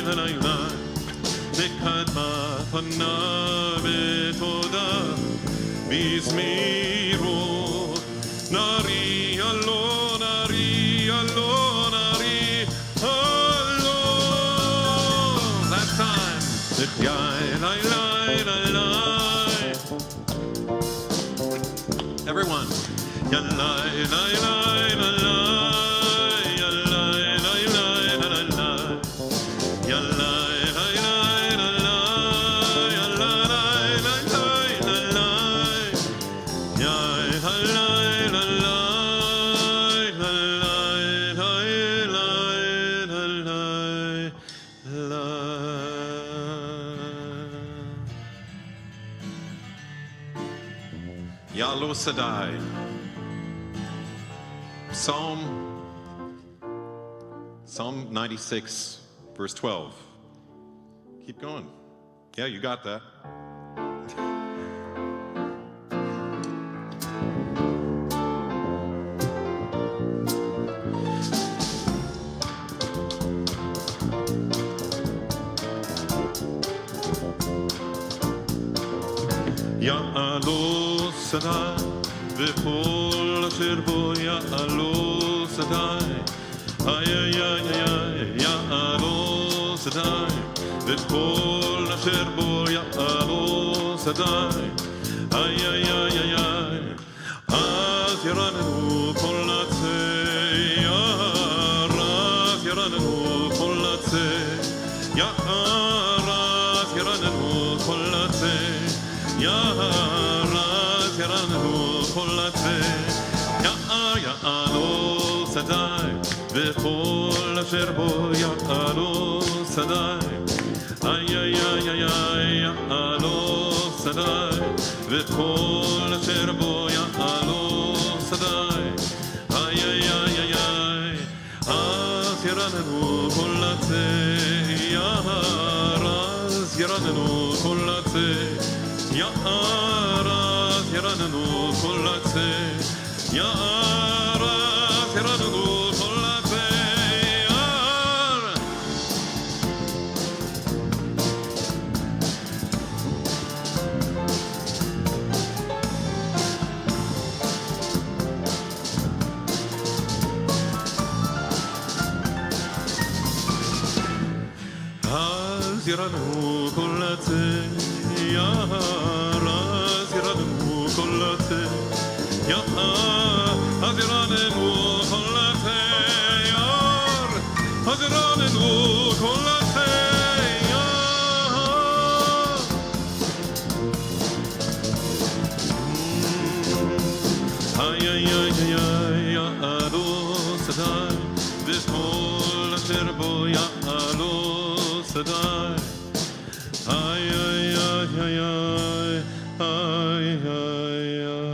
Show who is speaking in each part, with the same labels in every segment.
Speaker 1: לקדמת פניו בתודה בזמירות נריע לו נריע לו נריע לו. Last time. Everyone. Yalo Sadai. Psalm 96, verse 12. Keep going. Yeah, you got that. Ya'alo Sadai, v'kol asher bo ya'alo Sadai. Ay, ay, ay, ay, ya'alo Sadai, v'kol asher bo ya'alo Sadai. Ay, ay, ay, ay, ay, az yaranenu kol atzei, az yaranenu kol atzei, az yaranenu kol atzei. Ya'araz yaranenu kol atzei, ya'alo Sadai, v'kol asher bo ya'alo Sadai. Ay, ay, ay, ay, ay, ya'alo Sadai, v'kol asher bo ya'alo Sadai. Ay, ay, ay, ay, ay, az yaranenu kol atzei, ya'araz yaranenu kol atzei. Ya'araz yaranenu kol atzei, Ya'araz yaranenu kol atzei. Az yaranenu kol atzei, Ya'araz yaranenu kol atzei, Ya'az yaranenu kol atzei, Ya'az yaranenu kol atzei, Ay, ay, ay, ay, ay, Ya'alo Sadai, v'kol asher bo ya'alo Sadai. Ay, ay, ay, ay, ay, ay, ay.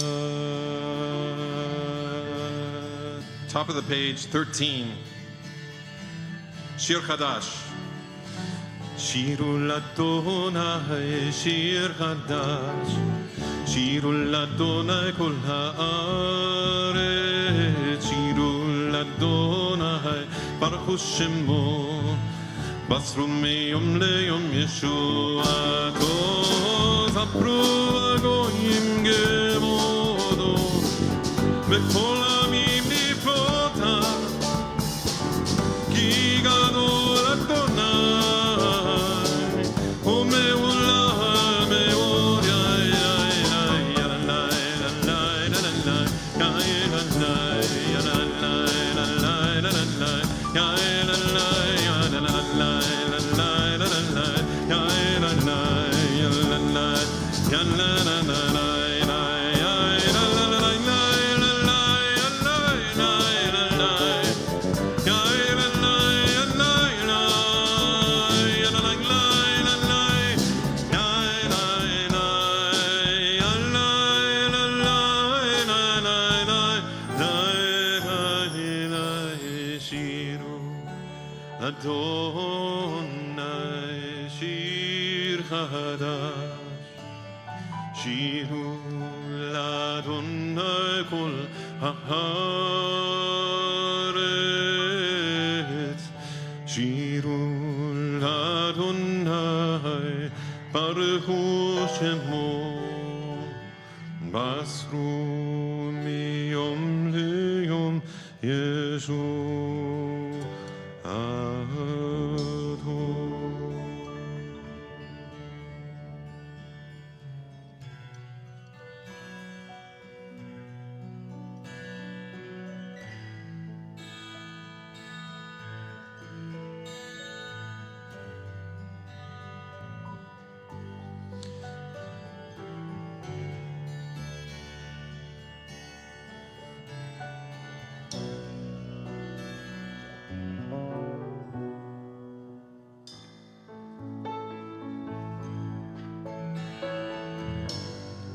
Speaker 1: Top of the page, 13. Shir Kaddish. Shiru l'Adonai, Shir Kaddish. Shiru l'Adonai kol haaretz. Shiru l'Adonai, baruch shemo. Basru meyom leyom Yeshuato. Zapru agoyim gemodo. V'kol amim niflota. Ki gadol Adonai. U'me'olam me'od. Adonai Shir Chadash, Shiru l'Adonai kol haaretz, Shiru Adonai, Baruch Hu Shemo, Basru miyom liyom Yeshu Adon.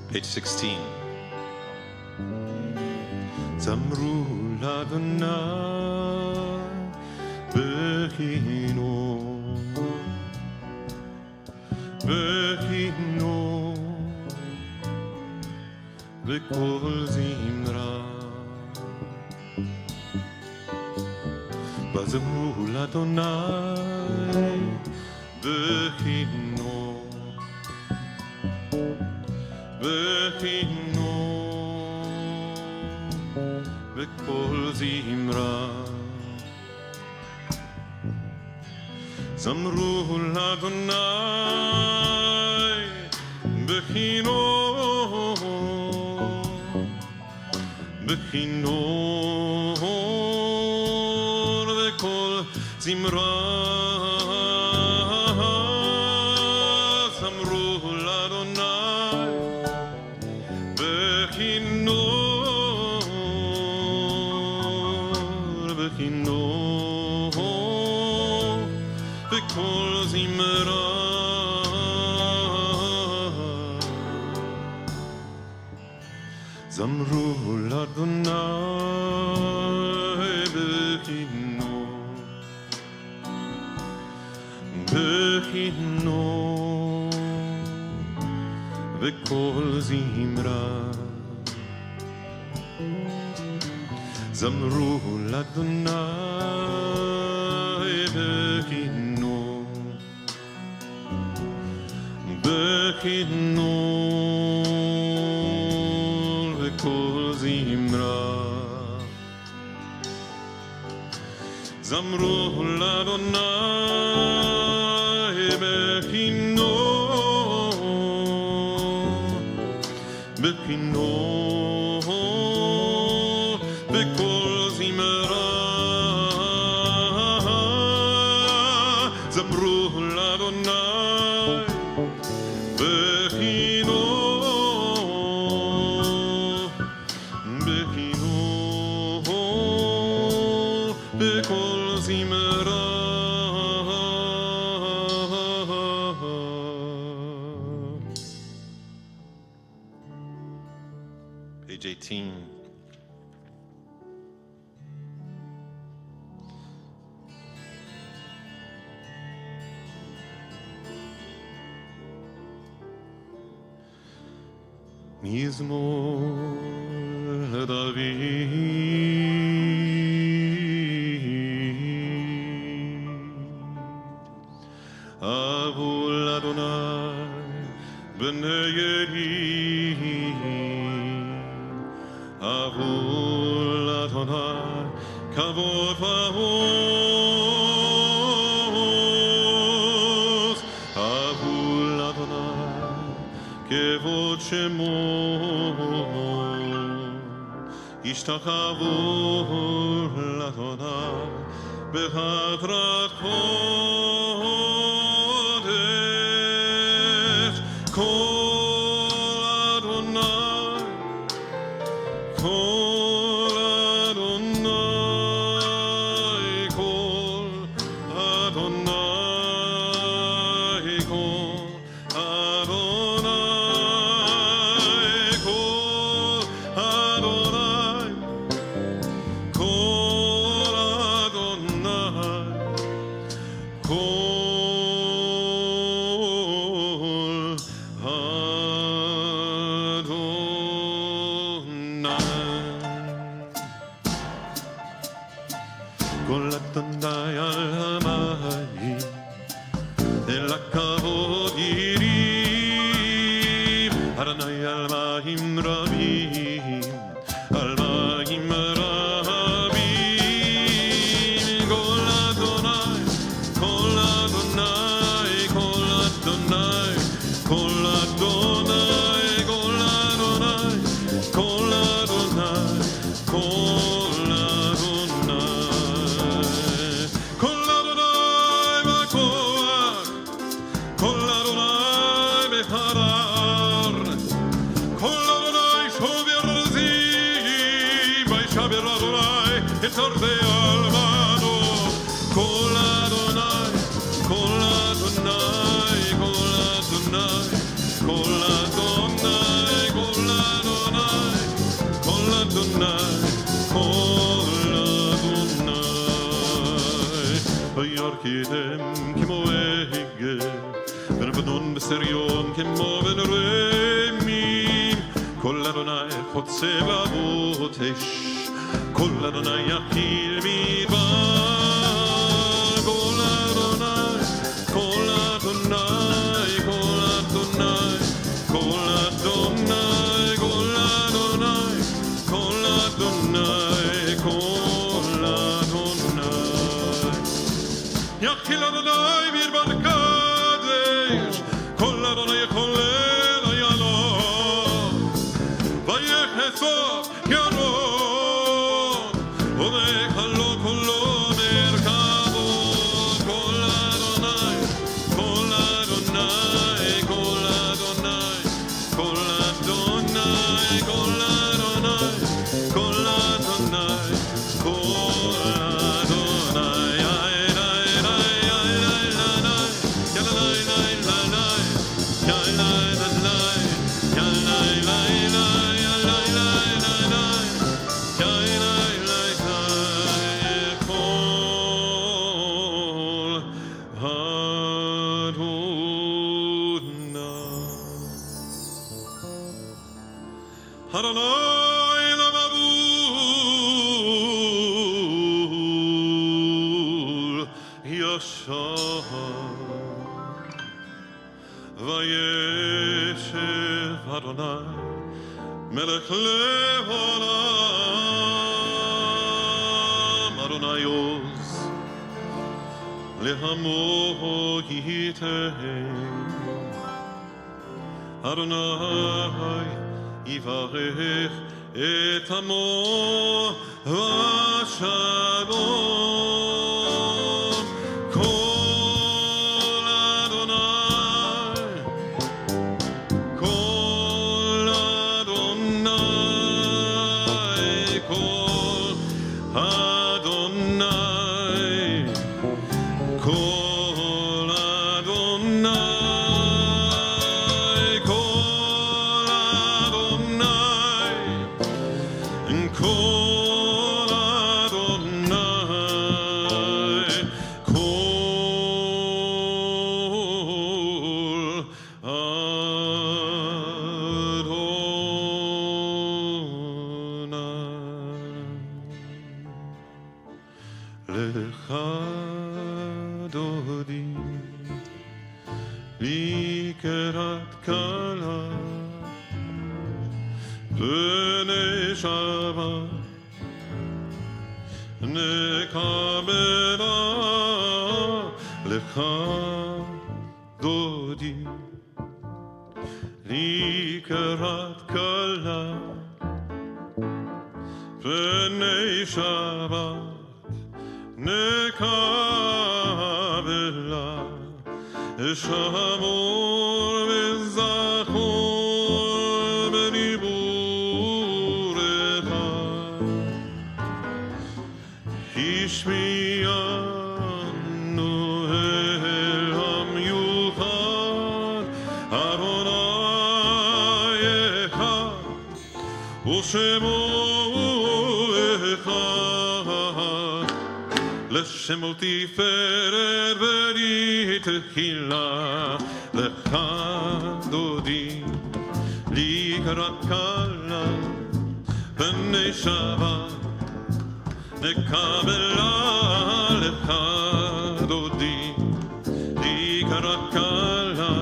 Speaker 1: Page 16. Zamru l'Adonai Bechino V'kol zimra Zamru l'Adonai Bechino V'kol zimra Zamru l'Adonai Bechino V'kol zimra Zamru l'Adonai Bechino V'kol zimra Zamru l'Adonai Bechino V'kol zimra Zamru l'Adonai Bechino V'kol zimra Zamru l'Adonai Bechino V'kol zimra Zamru l'Adonai Bechino V'kol zimra Page 18. Mizmor David Avul Adonai B'nei Yehi Avul Adonai Kavod v'avos Avul Adonai Kevod Shemo Ishtachavu l'Adonai B'hadrat Kodesh Kol Adonai Kol Adonai Kol Adonai Kol Adonai Kol Adonai Kol Adonai קידם כמו עגל, בן בנון בסריון כמו בן רמים. כל אדוני חוצה להבות אש, כל אדוני יקיל מדבר. כל אדוני, כל אדוני, כל אדוני, כל אדוני, כל אדוני, כל אדוני, כל אדוני. יקיל אדוני מדבר קדש, כל אדוני חולל איילון, ויחצוב ירון, ובכלו כולו מרכבו. כל אדוני, כל אדוני, כל אדוני, כל אדוני, כל אדוני, כל אדוני, כל אדוני. Adonai lamabul yashar vayeshev Adonai melech leolam. Adonai oz lehamo yiteh, Adonai יברך את עמו ושלום. כל אדוני, כל אדוני, כל אדוני, כל אדוני. לך דודי לקראת כלה בני שבת נקבלה. לך דודי לקראת כלה בני שבת נקבלה. שמור וזכור בדיבורך, השמיענו אל המיוחד. אדוני אחד ושמו אחד, לשמו תפארת ותהילה. לך דודי לקראת כלה בני שבת נקבלה. לך דודי לקראת כלה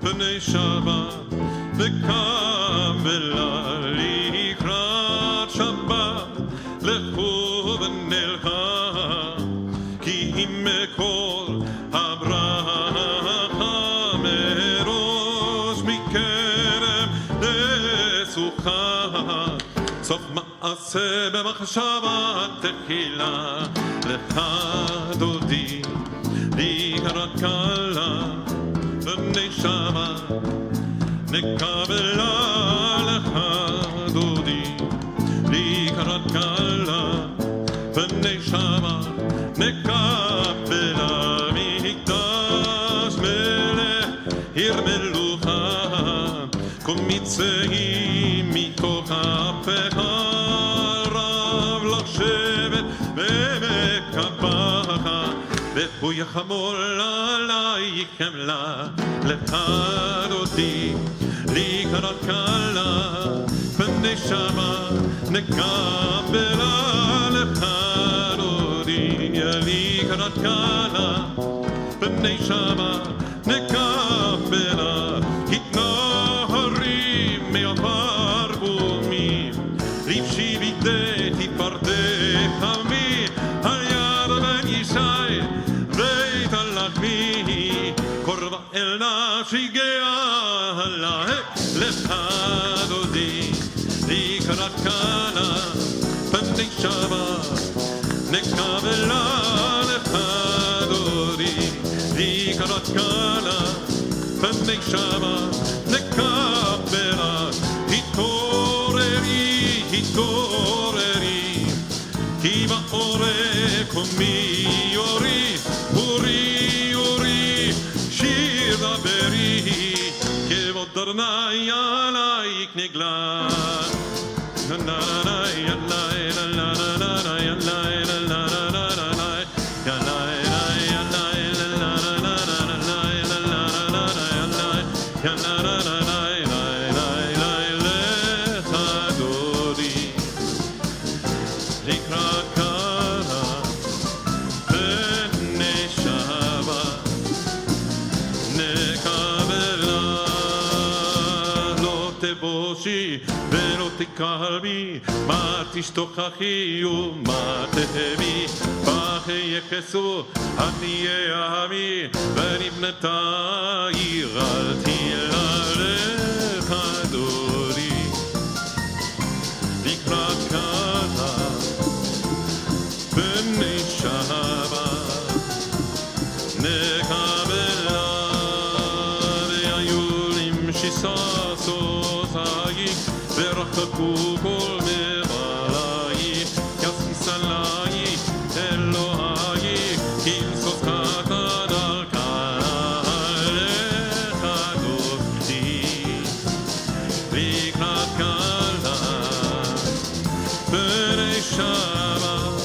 Speaker 1: בני שבת נקבלה. לקראת שבת לכו ונלכה, כי אם כל הברכה מראש מקרב לסוכה. סוף מעשה במחשבה תחילה. לך דודי לקראת כלה בני שבת נקבלה. לך דודי לקראת כלה בני שבת נקבלה. מקדש מלך עיר מלוכה, קומיצאים מתוך אפיך. רב לך שבט ומקבך הוא יחמול עלי חמלה לפד אותי לקראת קלה פני שמה נקבלה לפד אותי לקראת קלה פני שמה נקבלה התנהרים מעפר בומי לבשי בידי תפרדי חמי על יד בן ישי בית הלחמי קורבה אל נפשי גאלה לפד אותי לקראת קלה פני שבת נקבלה לפד אותי לקראת קלה פני שבת נקבלה התעוררי התעוררי כי בעורק ומי יורי אורי אורי שיר דברי כבוד אדוני עלייך נגלה ולא תקרבי מה תשתוכחי ומה תהבי בך יחסו אני אהבי ונבנתה עיר אל תלך דורי לקראת קלה בני שבת נקבלה והיו למשיסה ורחקו כל מבלעי יסיס עלי אלוהי כמסוס קטן על קלך דופתי לקראת קלה בני שבת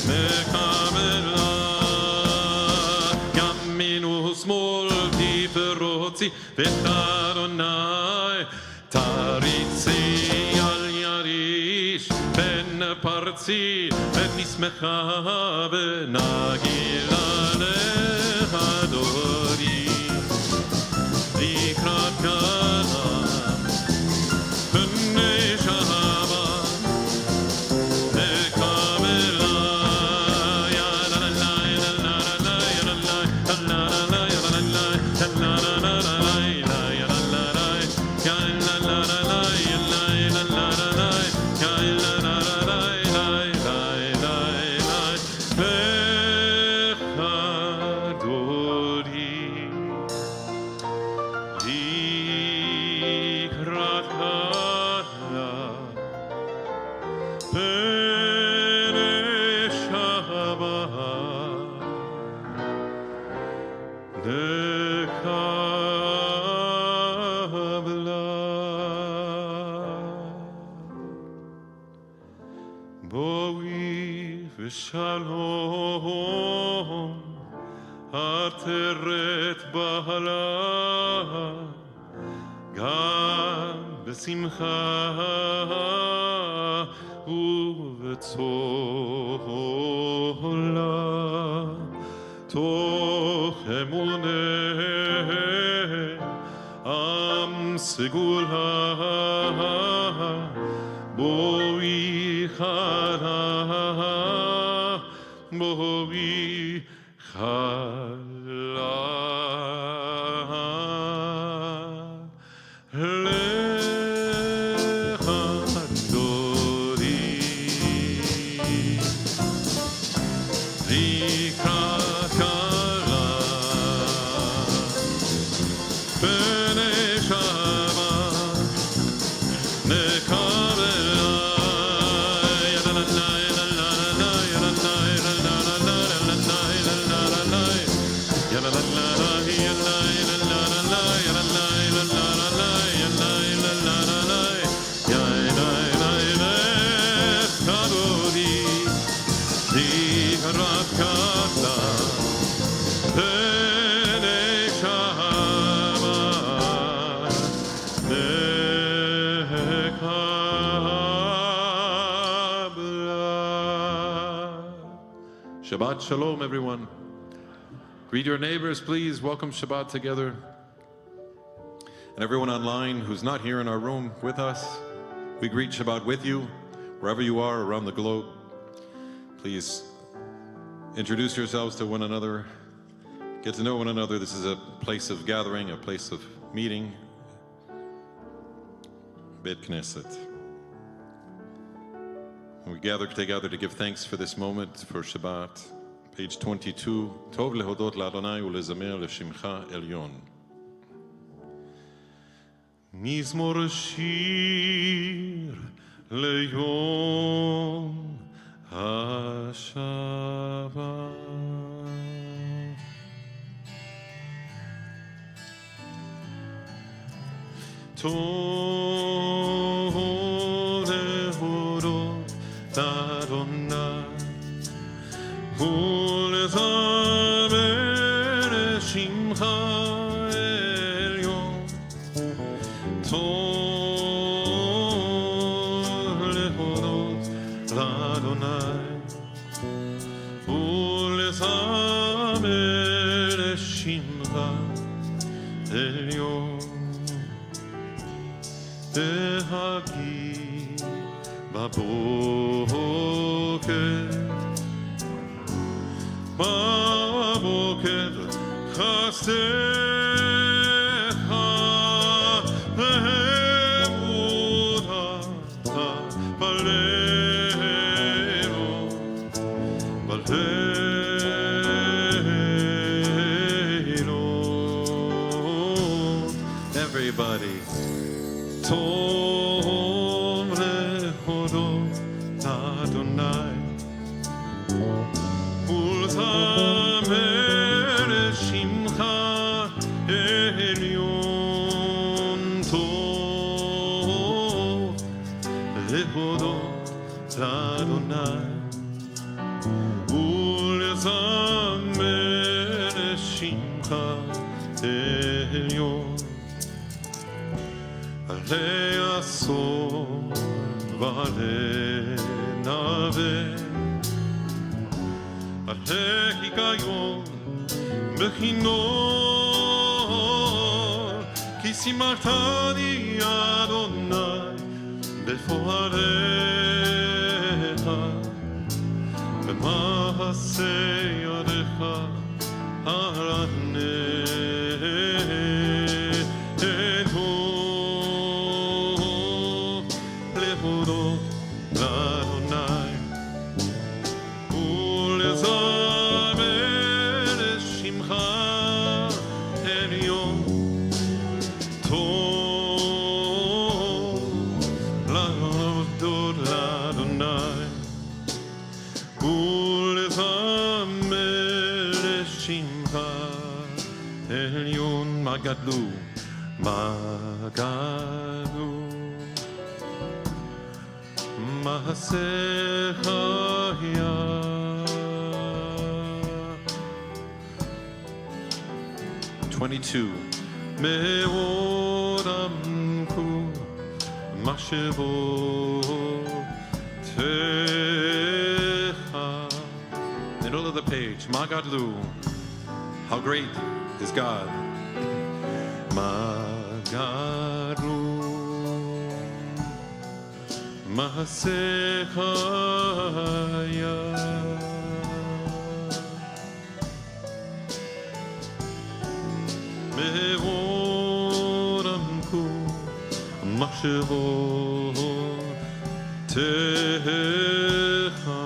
Speaker 1: מקבלה ימין ושמאל תפרוצי ואת אדוני תריצי על יריש בן פרצי ונשמחה ונגילה להדורי לקראת קלה בני שבת נקבלה שלום עטרת בהלה גם בשמחה ובצהלה תוך אמונה עם סגולה בואי חלה בואי חלה לך דורי לקראת קלה בני שבת נקבלה לקראת קלה Shabbat Shalom, everyone. Greet your neighbors, please. Welcome Shabbat together. And everyone online who's not here in our room with us, we greet Shabbat with you, wherever you are around the globe. Please introduce yourselves to one another. Get to know one another. This is a place of gathering, a place of meeting. Beit Knesset. We gather together to give thanks for this moment, for Shabbat. Page 22. Tov lehodot la'Adonai ulezamer l'shimcha elyon. Mizmor shir leyom ha'Shabbat. Tov lehodot la'Adonai ulezamer l'shimcha elyon. Tov lehodot la'Adonai ulezamer l'shimcha elyon. Behagi baboker chasecha ve'emudata balero. Everybody. Tov lehodot la'Adonai ulezamer l'shimcha elyon. Tov lehodot la'Adonai ulezamer l'shimcha elyon. Alei asor v'alei naveh, alei higayon bechinor, ki simartani Adonai befoarecha, b'maaseh yadecha haraneh. Magadlu, Magadlu, Mahasehaya. 22. Me'odamku mashavotecha. Middle of the page, Magadlu. How great is God? Magadlu Mahasehaya. Me'odamku mashavotecha.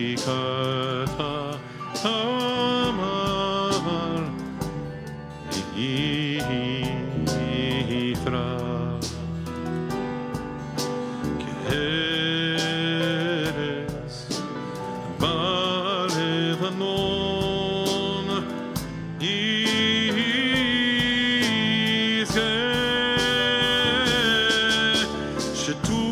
Speaker 1: Tzadikata amar yitra keres balevanon yizeh shetu.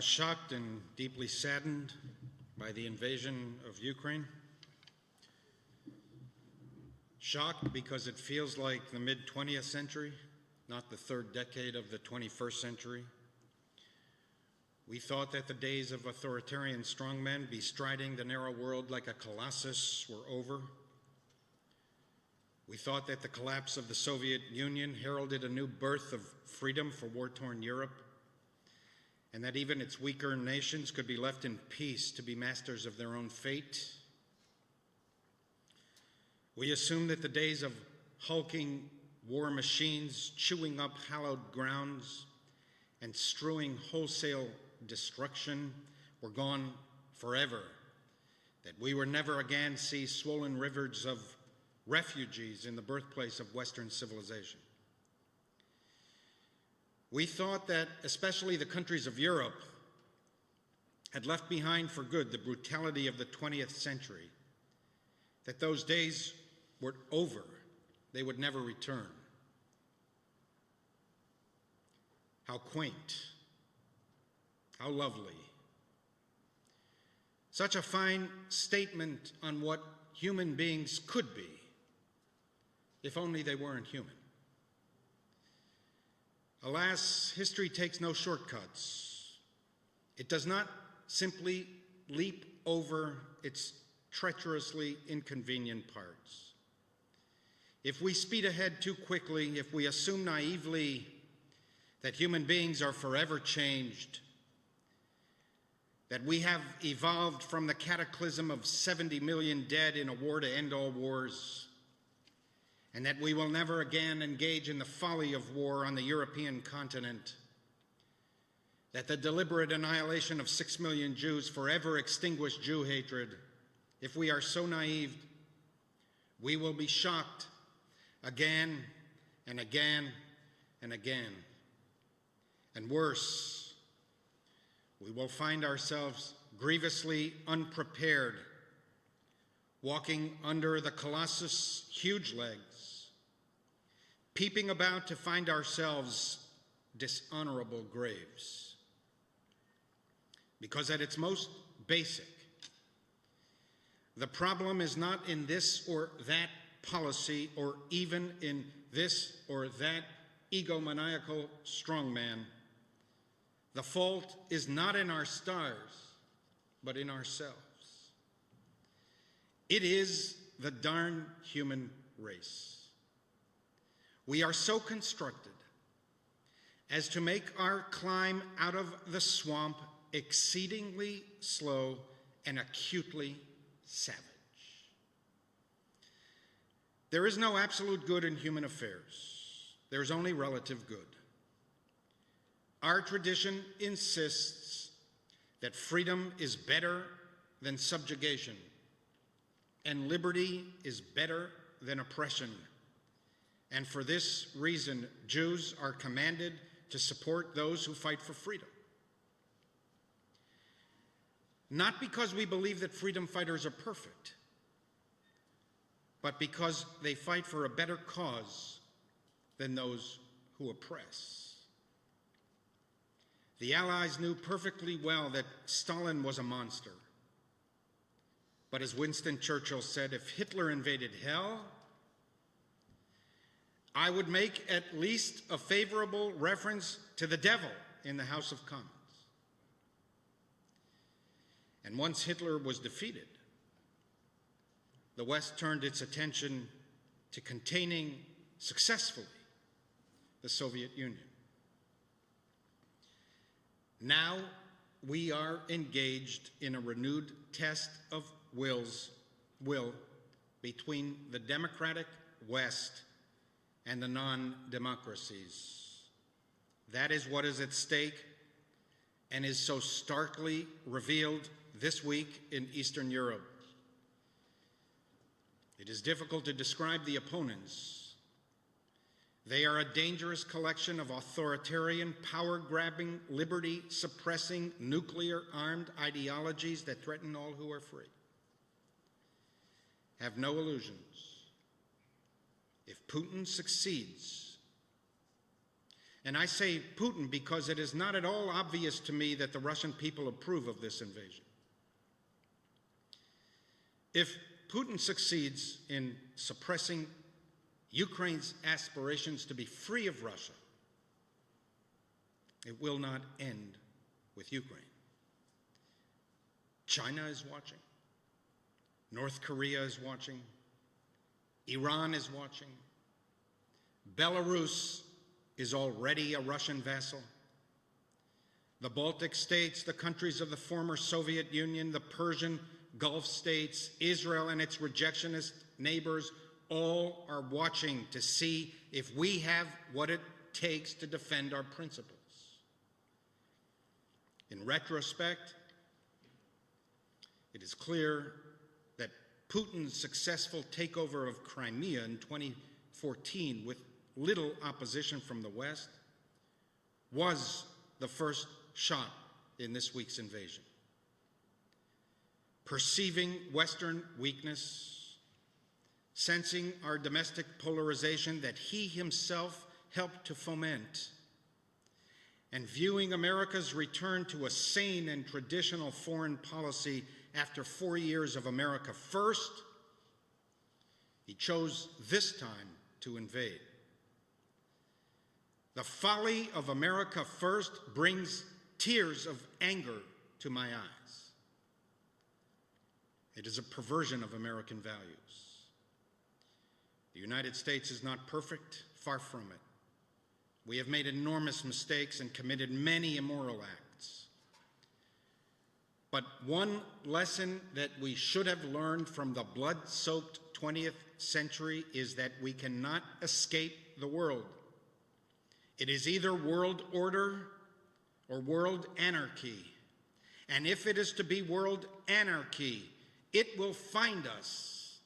Speaker 2: Shocked and deeply saddened by the invasion of Ukraine. Shocked because it feels like the mid-20th century, not the third decade of the 21st century. We thought that the days of authoritarian strongmen bestriding the narrow world like a colossus were over. We thought that the collapse of the Soviet Union heralded a new birth of freedom for war-torn Europe, and that even its weaker nations could be left in peace to be masters of their own fate. We assumed that the days of hulking war machines chewing up hallowed grounds and strewing wholesale destruction were gone forever, that we would never again see swollen rivers of refugees in the birthplace of Western civilization. We thought that especially the countries of Europe had left behind for good the brutality of the 20th century, that those days were over, they would never return. How quaint, how lovely. Such a fine statement on what human beings could be, if only they weren't human. Alas, history takes no shortcuts. It does not simply leap over its treacherously inconvenient parts. If we speed ahead too quickly, if we assume naively that human beings are forever changed, that we have evolved from the cataclysm of 70 million dead in a war to end all wars, and that we will never again engage in the folly of war on the European continent, that the deliberate annihilation of 6 million Jews forever extinguished Jew hatred, if we are so naive, we will be shocked again and again and again. And worse, we will find ourselves grievously unprepared, walking under the colossus' huge legs, peeping about to find ourselves dishonorable graves. Because at its most basic, the problem is not in this or that policy or even in this or that egomaniacal strongman. The fault is not in our stars, but in ourselves. It is the darn human race. We are so constructed as to make our climb out of the swamp exceedingly slow and acutely savage. There is no absolute good in human affairs. There is only relative good. Our tradition insists that freedom is better than subjugation, and liberty is better than oppression. And for this reason, Jews are commanded to support those who fight for freedom. Not because we believe that freedom fighters are perfect, but because they fight for a better cause than those who oppress. The Allies knew perfectly well that Stalin was a monster. But as Winston Churchill said, if Hitler invaded hell, I would make at least a favorable reference to the devil in the House of Commons. And once Hitler was defeated, the West turned its attention to containing successfully the Soviet Union. Now we are engaged in a renewed test of will between the democratic West and the non-democracies. That is what is at stake and is so starkly revealed this week in Eastern Europe. It is difficult to describe the opponents. They are a dangerous collection of authoritarian, power-grabbing, liberty-suppressing, nuclear-armed ideologies that threaten all who are free. Have no illusions. If Putin succeeds, and I say Putin because it is not at all obvious to me that the Russian people approve of this invasion. If Putin succeeds in suppressing Ukraine's aspirations to be free of Russia, it will not end with Ukraine. China is watching. North Korea is watching. Iran is watching. Belarus is already a Russian vassal. The Baltic states, the countries of the former Soviet Union, the Persian Gulf states, Israel and its rejectionist neighbors, all are watching to see if we have what it takes to defend our principles. In retrospect, it is clear that Putin's successful takeover of Crimea in 2014 with little opposition from the West was the first shot in this week's invasion. Perceiving Western weakness, sensing our domestic polarization that he himself helped to foment, and viewing America's return to a sane and traditional foreign policy after 4 years of America first, he chose this time to invade. The folly of America first brings tears of anger to my eyes. It is a perversion of American values. The United States is not perfect, far from it. We have made enormous mistakes and committed many immoral acts. But one lesson that we should have learned from the blood-soaked 20th century is that we cannot escape the world. It is either world order or world anarchy. And if it is to be world anarchy, it will find us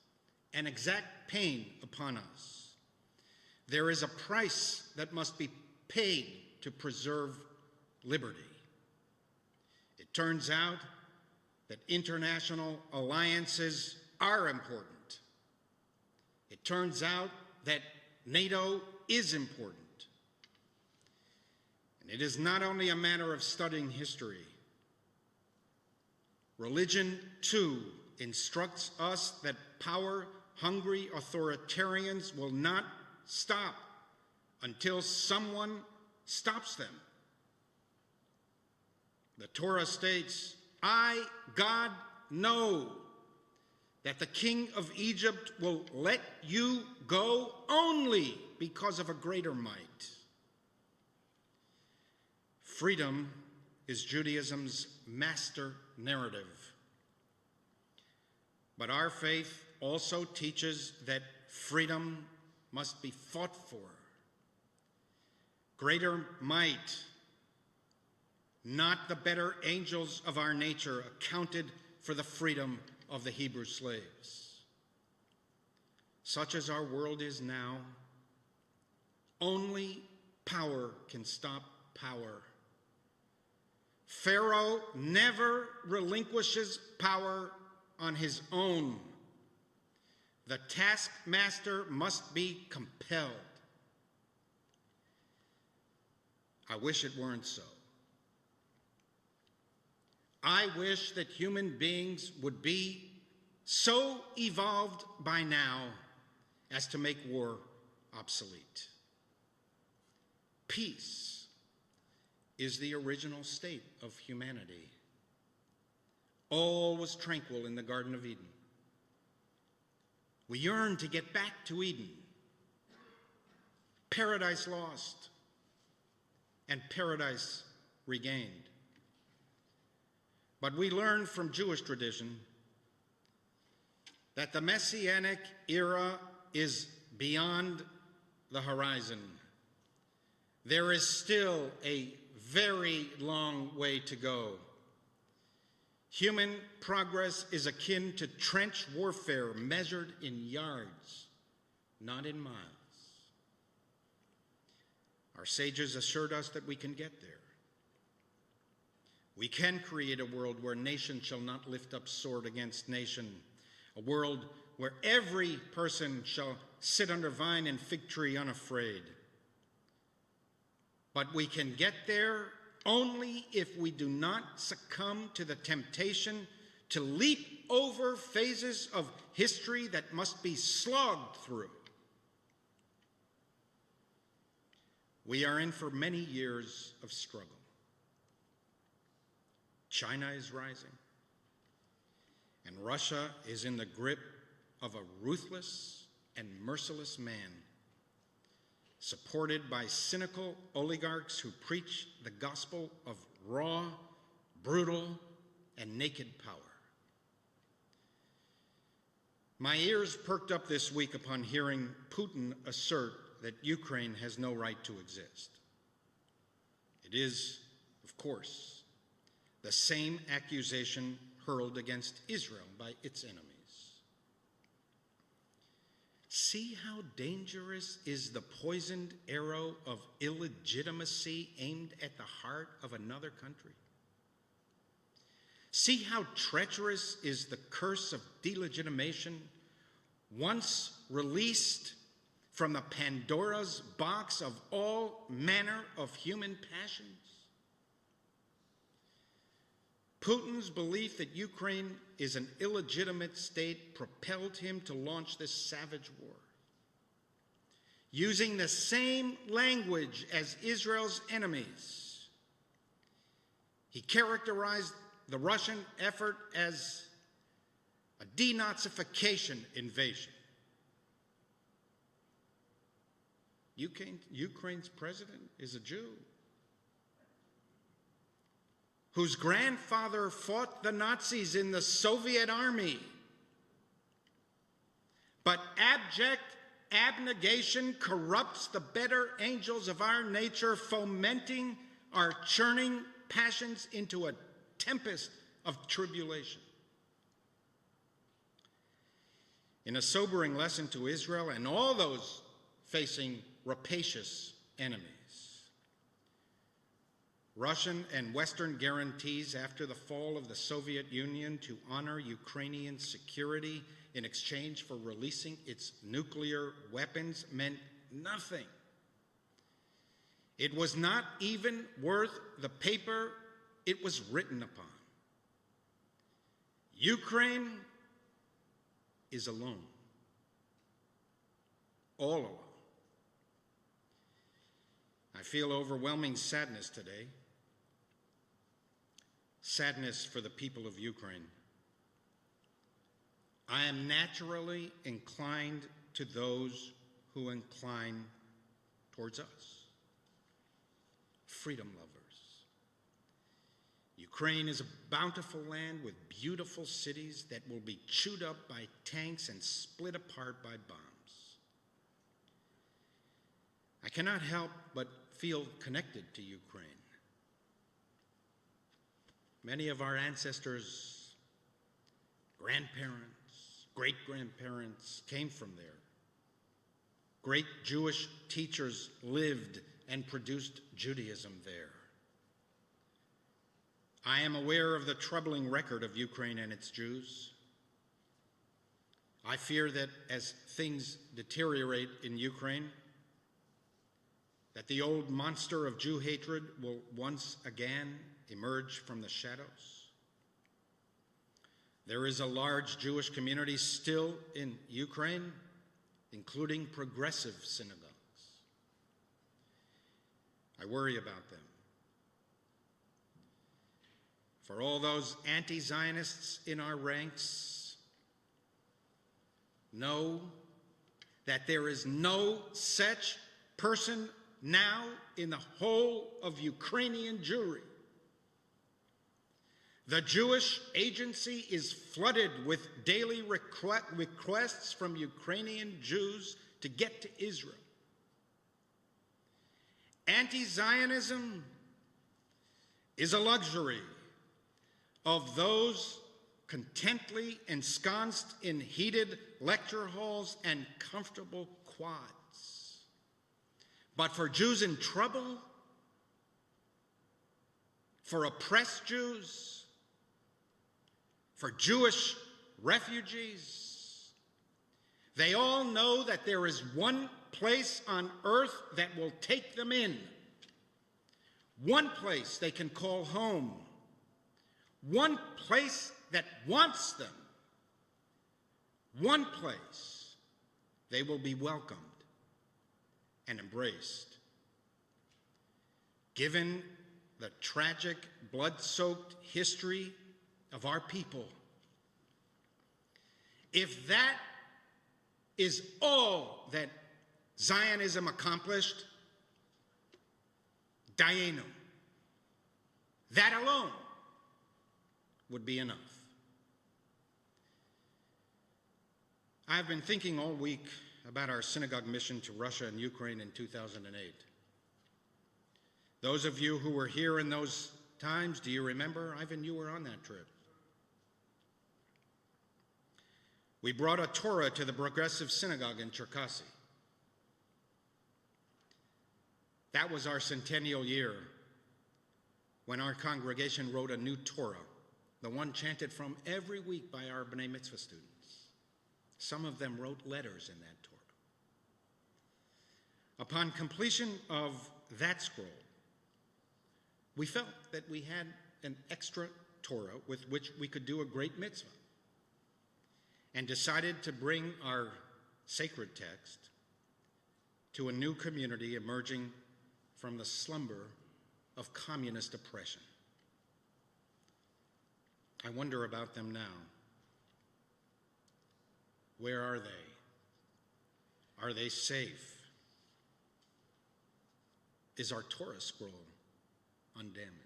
Speaker 2: and exact pain upon us. There is a price that must be paid to preserve liberty. It turns out that international alliances are important. It turns out that NATO is important. And it is not only a matter of studying history. Religion, too, instructs us that power-hungry authoritarians will not stop until someone stops them. The Torah states, I, God, know that the king of Egypt will let you go only because of a greater might. Freedom is Judaism's master narrative. But our faith also teaches that freedom must be fought for. Greater might, not the better angels of our nature, accounted for the freedom of the Hebrew slaves. Such as our world is now, only power can stop power. Pharaoh never relinquishes power on his own. The taskmaster must be compelled. I wish it weren't so. I wish that human beings would be so evolved by now as to make war obsolete. Peace is the original state of humanity. All was tranquil in the Garden of Eden. We yearn to get back to Eden, paradise lost and paradise regained. But we learn from Jewish tradition that the Messianic era is beyond the horizon. There is still a very long way to go. Human progress is akin to trench warfare measured in yards, not in miles. Our sages assured us that we can get there. We can create a world where nation shall not lift up sword against nation, a world where every person shall sit under vine and fig tree unafraid. But we can get there only if we do not succumb to the temptation to leap over phases of history that must be slogged through. We are in for many years of struggle. China is rising, and Russia is in the grip of a ruthless and merciless man, supported by cynical oligarchs who preach the gospel of raw, brutal, and naked power. My ears perked up this week upon hearing Putin assert that Ukraine has no right to exist. It is, of course, the same accusation hurled against Israel by its enemies. See how dangerous is the poisoned arrow of illegitimacy aimed at the heart of another country? See how treacherous is the curse of delegitimation once released from the Pandora's box of all manner of human passions? Putin's belief that Ukraine is an illegitimate state propelled him to launch this savage war. Using the same language as Israel's enemies, he characterized the Russian effort as a denazification invasion. Ukraine's president is a Jew whose grandfather fought the Nazis in the Soviet army. But abject abnegation corrupts the better angels of our nature, fomenting our churning passions into a tempest of tribulation. In a sobering lesson to Israel and all those facing rapacious enemies, Russian and Western guarantees after the fall of the Soviet Union to honor Ukrainian security in exchange for releasing its nuclear weapons meant nothing. It was not even worth the paper it was written upon. Ukraine is alone, all alone. I feel overwhelming sadness today. Sadness for the people of Ukraine. I am naturally inclined to those who incline towards us, freedom lovers. Ukraine is a bountiful land with beautiful cities that will be chewed up by tanks and split apart by bombs. I cannot help but feel connected to Ukraine. Many of our ancestors, grandparents, great-grandparents came from there. Great Jewish teachers lived and produced Judaism there. I am aware of the troubling record of Ukraine and its Jews. I fear that as things deteriorate in Ukraine, that the old monster of Jew hatred will once again emerge from the shadows. There is a large Jewish community still in Ukraine, including progressive synagogues. I worry about them. For all those anti-Zionists in our ranks, know that there is no such person now in the whole of Ukrainian Jewry. The Jewish Agency is flooded with daily requests from Ukrainian Jews to get to Israel. Anti-Zionism is a luxury of those contently ensconced in heated lecture halls and comfortable quads. But for Jews in trouble, for oppressed Jews, for Jewish refugees, they all know that there is one place on earth that will take them in, one place they can call home, one place that wants them, one place they will be welcomed and embraced. Given the tragic, blood-soaked history of our people, if that is all that Zionism accomplished, Dayenu, that alone would be enough. I've been thinking all week about our synagogue mission to Russia and Ukraine in 2008. Those of you who were here in those times, do you remember? Ivan, you were on that trip. We brought a Torah to the Progressive Synagogue in Cherkasy. That was our centennial year when our congregation wrote a new Torah, the one chanted from every week by our B'nai Mitzvah students. Some of them wrote letters in that Torah. Upon completion of that scroll, we felt that we had an extra Torah with which we could do a great mitzvah, and decided to bring our sacred text to a new community emerging from the slumber of communist oppression. I wonder about them now. Where are they? Are they safe? Is our Torah scroll undamaged?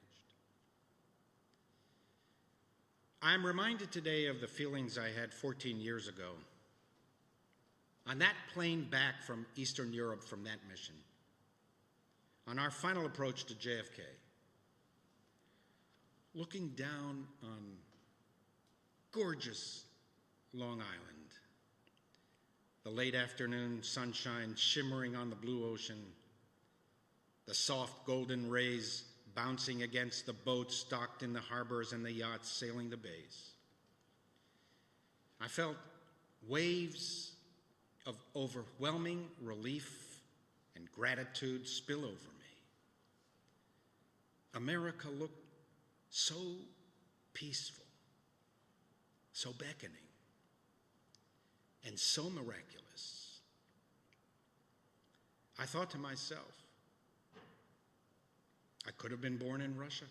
Speaker 2: I'm reminded today of the feelings I had 14 years ago on that plane back from Eastern Europe from that mission, on our final approach to JFK, looking down on gorgeous Long Island, the late afternoon sunshine shimmering on the blue ocean, the soft golden rays bouncing against the boats docked in the harbors and the yachts sailing the bays. I felt waves of overwhelming relief and gratitude spill over me. America looked so peaceful, so beckoning, and so miraculous. I thought to myself, I could have been born in Russia.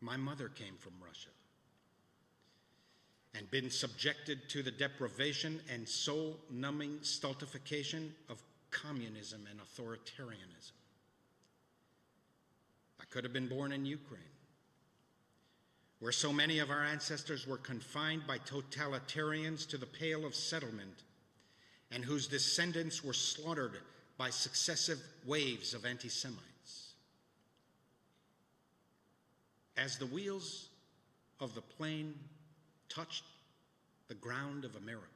Speaker 2: My mother came from Russia and been subjected to the deprivation and soul-numbing stultification of communism and authoritarianism. I could have been born in Ukraine, where so many of our ancestors were confined by totalitarians to the Pale of Settlement, and whose descendants were slaughtered by successive waves of anti-Semites. As the wheels of the plane touched the ground of America,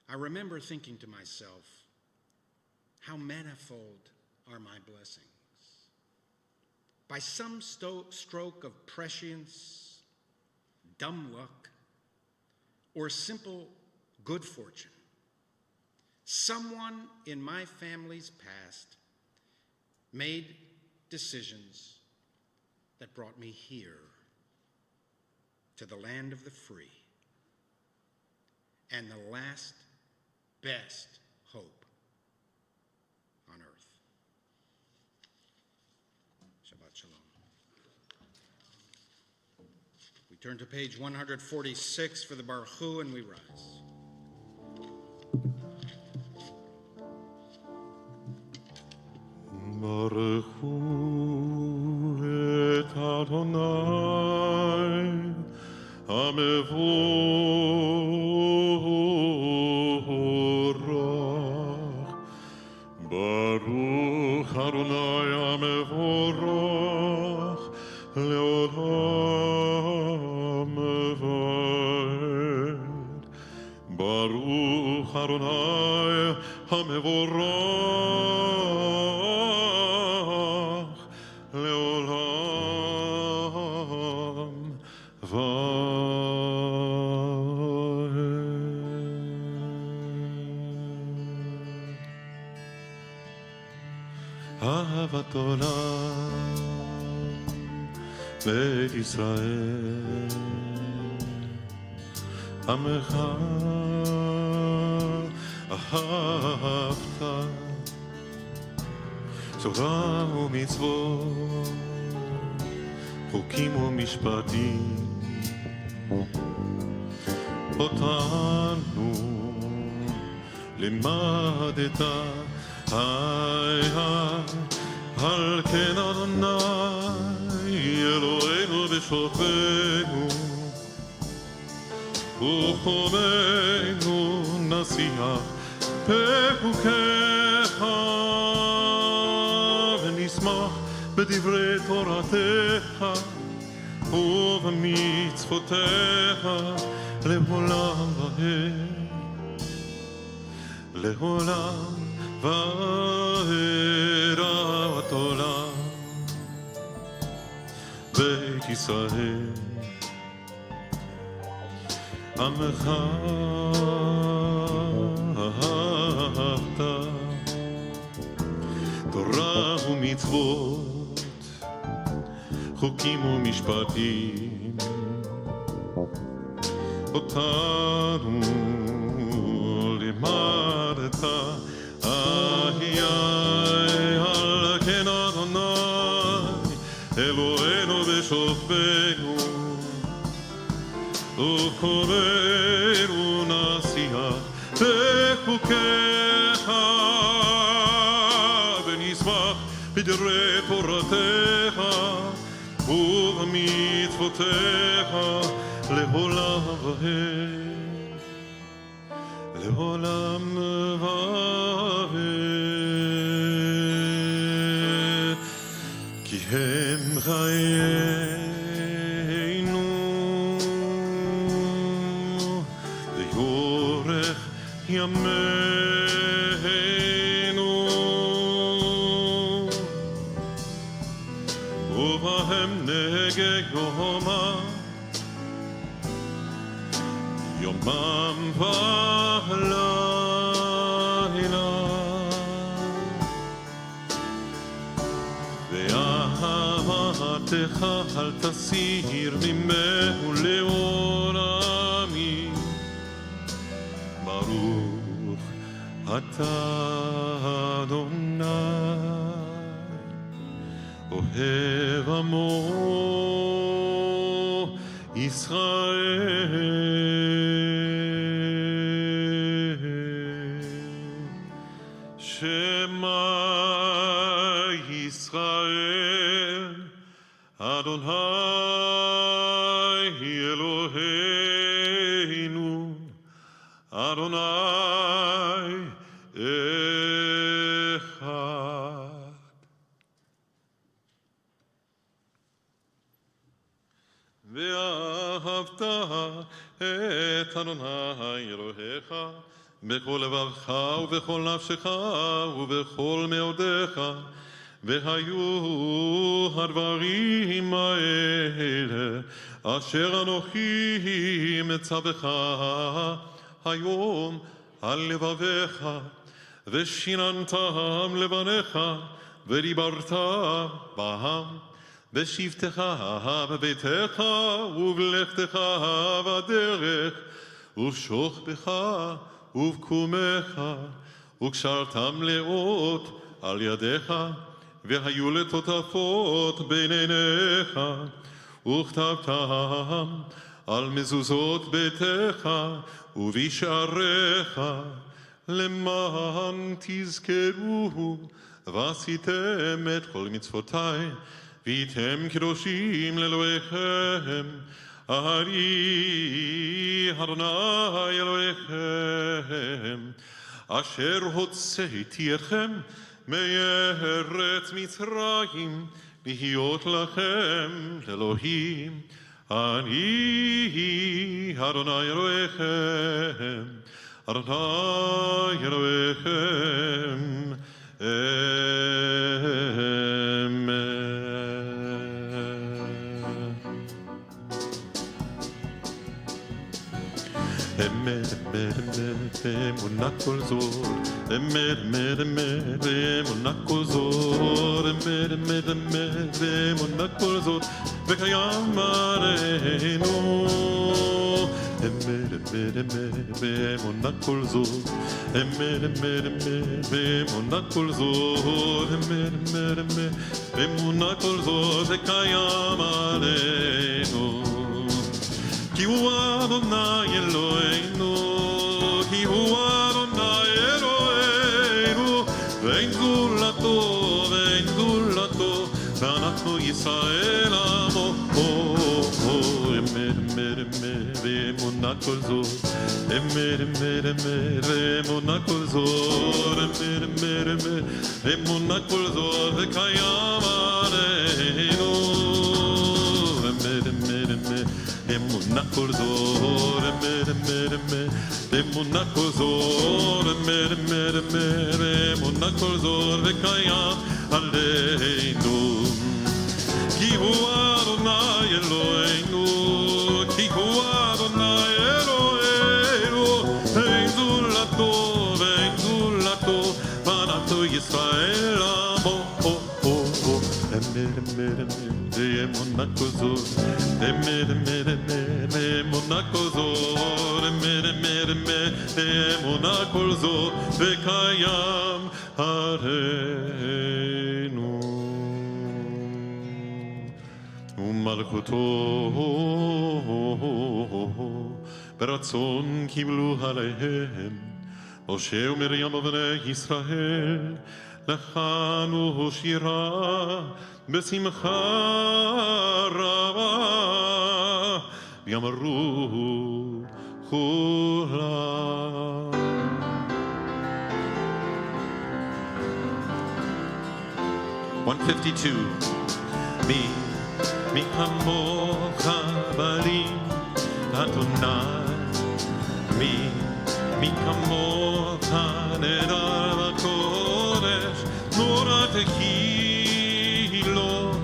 Speaker 2: I remember thinking to myself, how manifold are my blessings. By some stroke of prescience, dumb luck, or simple good fortune, someone in my family's past made decisions that brought me here, to the land of the free, and the last best hope on earth. Shabbat Shalom. We turn to page 146 for the Baruch Hu, and we rise.
Speaker 1: Baruch Hu et Adonai HaMevorach. Baruch Adonai HaMevorach Leolam Eved. Baruch Adonai HaMevorach Leolam Vaed. Ahavat Olam Beit Yisrael Amecha Ahavta Torah u'mitzvot Chukim u'mishpatim Otanu limadeta Hay Al ken Adonai Eloheinu v'shofenu Uchomeinu nasiach Pechukecha V'nismach b'divrei Toratecha ובמצוותיך לעולם ועד, לעולם ועד אהבת עולם. בית ישראל עמך אהבת, תורה ומצוות, חוקים ומשפטים, אותנו לימדת. על כן אדוני אלוהינו ושוכבנו, וקוראנו נשיח בחוקיך, ונשמח בדברי תורתך ובמצוותיך לעולם ועד, לעולם ועד. כי הם חיינו ויורך ימינו, ובהם נגע יומם ולילה, ואהבתך אל תסיר ממנו לעולמים. ברוך אתה אדוני אוהב עמו ישראל. שמע ישראל אדוני אלוהינו אדוני אחד. ואהבת את אדוני אלוהיך בכל לבבך ובכל נפשך ובכל מאודיך. והיו הדברים האלה אשר אנוכי מצווך היום על לבביך, ושיננתם לבניך, ודיברת בהם בשבתך בביתך ובלכתך בדרך ובשוכבך ובקומך, וקשרתם לאות על ידיך, והיו לטוטפות בין עיניך, וכתבתם על מזוזות ביתך ובשעריך, למען תזכרו ועשיתם את כל מצוותיי, והייתם קדושים לאלוהיכם. אני אדוני אלוהיכם, אשר הוצאתי אתכם מארץ מצרים, להיות לכם לאלוהים. אני אדוני אלוהיכם, אדוני אלוהיכם. אמת, אמת, אמת, אמונה כל זאת, אמת, אמת, אמת, אמונה כל זאת, אמת, אמת, אמת, אמונה כל זאת, וקיים עלינו. אמת, אמת, אמת, באמונה כל זאת, אמת, אמת, אמת, באמונה כל זאת, אמת, אמת, אמת, באמונה כל זאת, וקיים עלינו. כי הוא אדוני אלוהינו, כי הוא אדוני אלוהינו, ואין זולתו, ואין זולתו, ואנחנו ישראל עמו. אמת, אמת, אמת, ואמונה כל זאת, אמת, אמת, אמת, ואמונה כל זאת, אמת, אמת, אמת, ואמונה כל זאת, וקיים עלינו. אמת, אמת, אמת, אמונה כל זאת, אמת, אמת, אמת, אמונה כל זאת, אמת, אמת, אמת, אמונה כל זאת, וקיים עלינו. כי הוא אדוני אלוהינו, כי הוא אדוני אלוהינו, אין זולתו ואין זולתו, ואנחנו ישראל עמו. אמת, אמת, אמת, אמונה כל זאת, אמת, אמת, אמת, אמונה כל זאת, אמת, אמת, אמת, אמונה כל זאת, וקיים עלינו. ומלכותו ברצון קיבלו עליהם משה ומרים ובני ישראל, לחנו שירה בשמחה רבה, ויאמרו כולם. מי כמוך בלים אדוני, מי כמוך נדר בקודש, נורא תהילות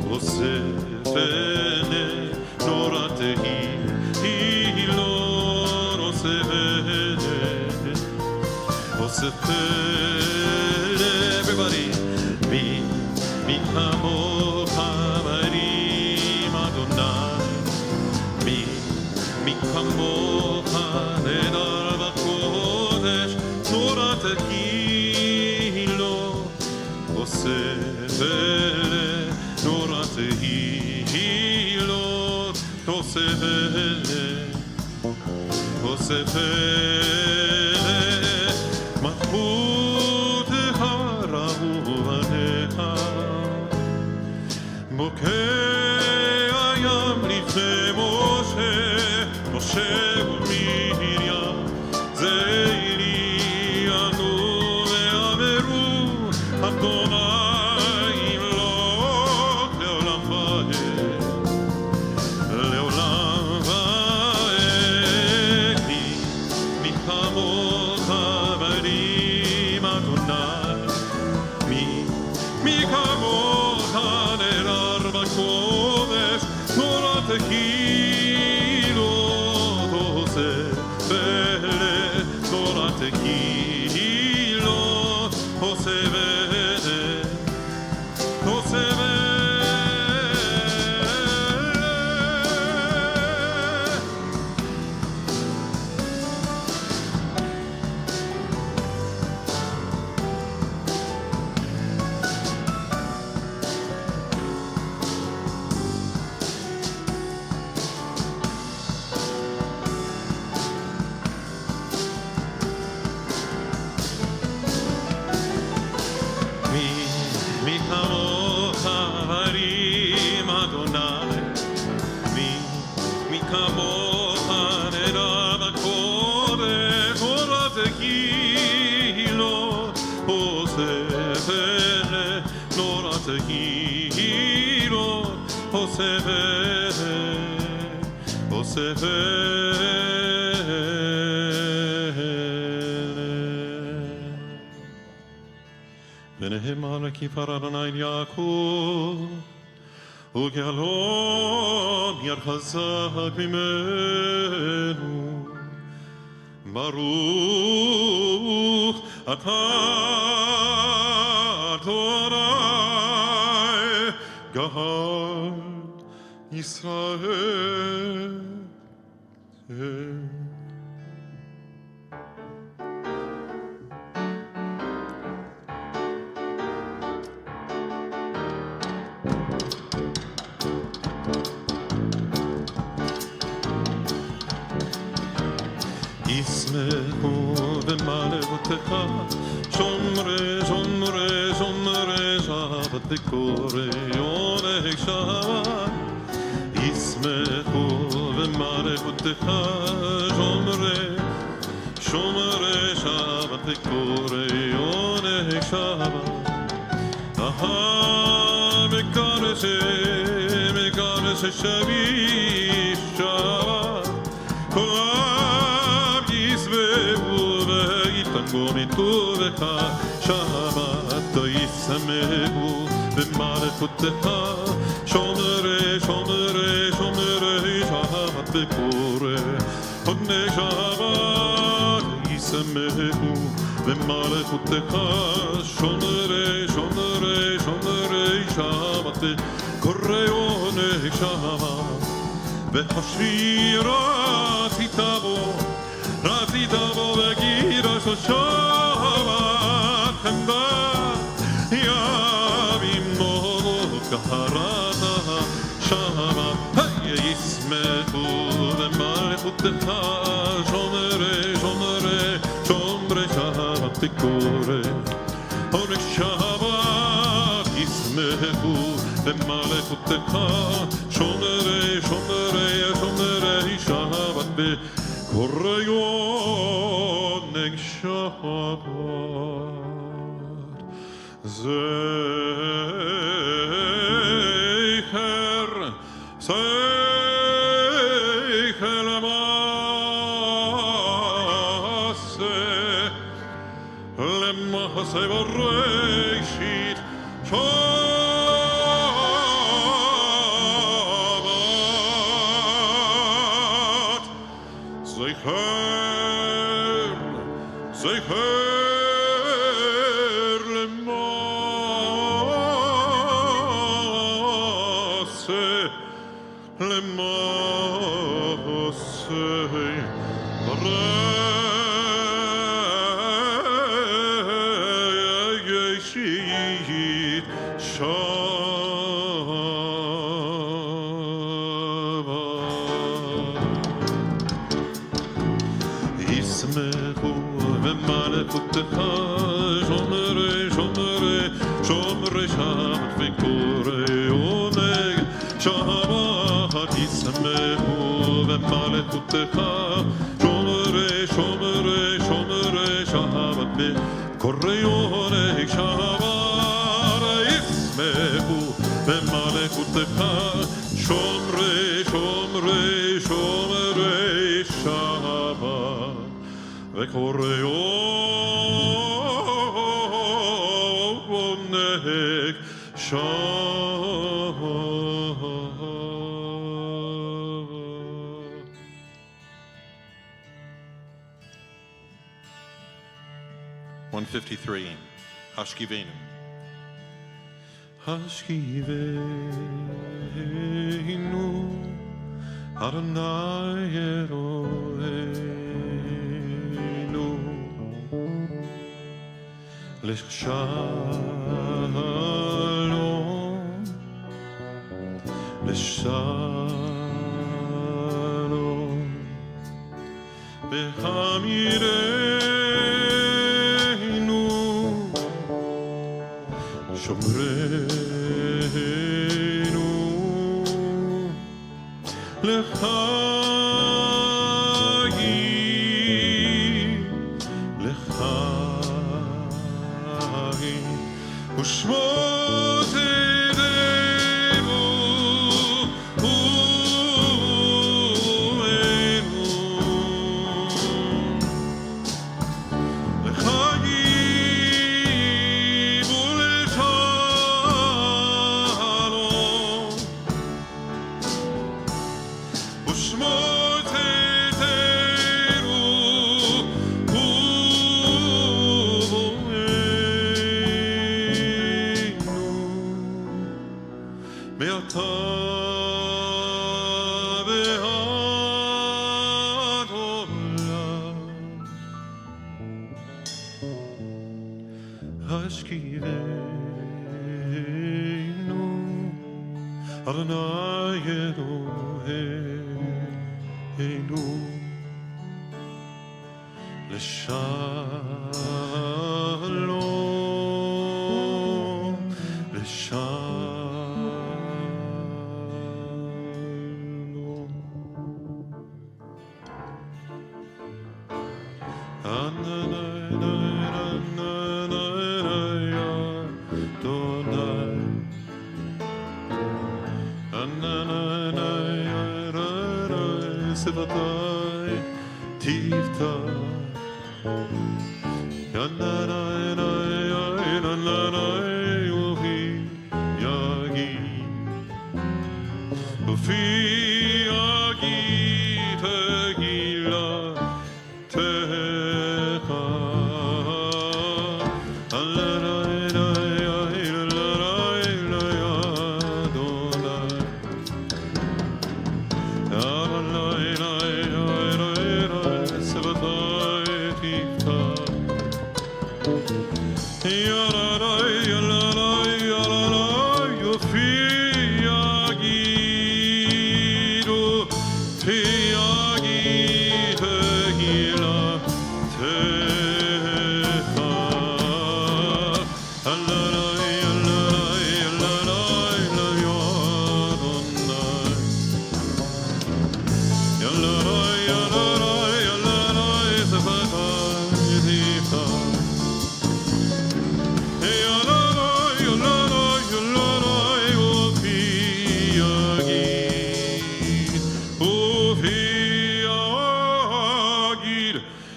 Speaker 1: עושה פלא, נורא תהילות עושה פלא. Everybody, מי כמוך בלים אדוני, מי כמוך נדר בקודש, נורא תהילות עושה פלא, נורא תהילות עושה פלא, עושה פלא. מלכות הרמו עליך, בוקע הים לפני משה, משה ומרים זעירינו ואמרו, אדוני ימלוך לעולם ועד, לעולם ועד. מי כמוך בלים אדוני, מי כמוך נדר בקודש, נורא תהילות עושה פלא, נורא תהילות עושה פלא, עושה פלא. tehilo, osevele, nora tehilo, osevele, Benehem alaki faranayn Yaakov, u'galom yarchazak mimenu, Baruch atah Adonai Gahar Yisrael. ישמחו במלכותך, שומרי שומרי שומרי שבת וקוראי עונג שבת. ישמחו במלכותך, שומרי שומרי שבת וקוראי עונג שבת. מקדש שביעי שבת, כולם ישמחו ויתענגו מטובך, שבת ישמחו במלכותך, שומרי שומרי שומרי שבת וקוראי עונג שבת. ישמחו במלכותך, שומרי שומרי שומרי שבת וקוראי עונג שבת. והשבירה רצית בו וגירש שבת חמדה ימים מאוד קראת שבת. ישמחו במלכותך, שומרי שומרי שומרי שבת וקוראי עונג שבת. ישמחו במלכותך, שומרי שומרי שומרי שבת וקוראי עונג שבת. זכר זכר למעשה בראשית שבת. זכר זכר למעשה בראשית שבת. ישמחו במלכותך, שומרי שומרי שומרי שבת וקוראי עונג שבת. ישמחו במלכותך, שומרי שומרי שומרי שבת וקוראי עונג שבת. ישמחו במלכותך, שומרי שומרי שומרי שבת וקוראי עונג שבת. 153, Hashkivenu. Hashkivenu, Adonai Eloheinu, L'shalom, L'shalom, B'chamirenu, Shomrenu, L'chaim, השכיבנו, אדוני אלוהינו, לשלום, לשלום. שפתי תפתח ובפי יגיד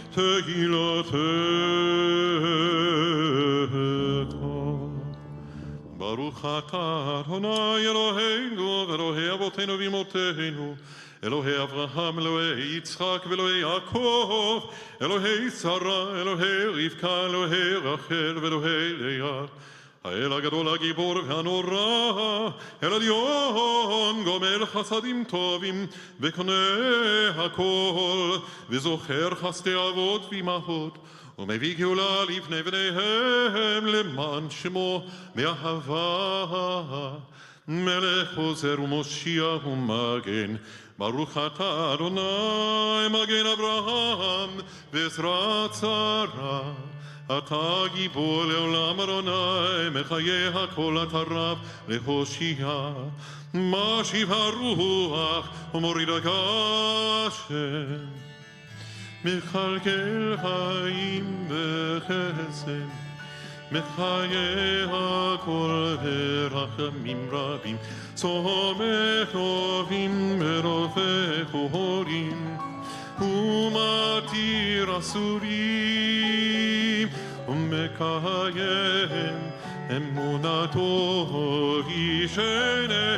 Speaker 1: תהילתך ברוך אתה אדוני אלוהינו ואלוהי אבותינו ואמותינו, אלוהי אברהם, אלוהי יצחק ואלוהי יעקב, אלוהי שרה, אלוהי רבקה, אלוהי רחל ואלוהי לאה, האל הגדול הגיבור והנורא, אל עליון גומל חסדים טובים וקונה הכל וזוכר חסדי אבות ואימהות ומביא גאולה לפני בניהם למען שמו מאהבה, מלך עוזר ומושיע ומגן. ברוך אתה אדוני מגן אברהם ועזרת שרה, אתה גיבור לעולם אדוני, מחיה הכל אתה רב להושיע, משיב הרוח ומוריד הגשם, מכלכל חיים וחסד, מחיה הכל ברחמים רבים, צומח טובים ורופא חולים, ומתיר אסורים, ומקיים אמונתו ישנה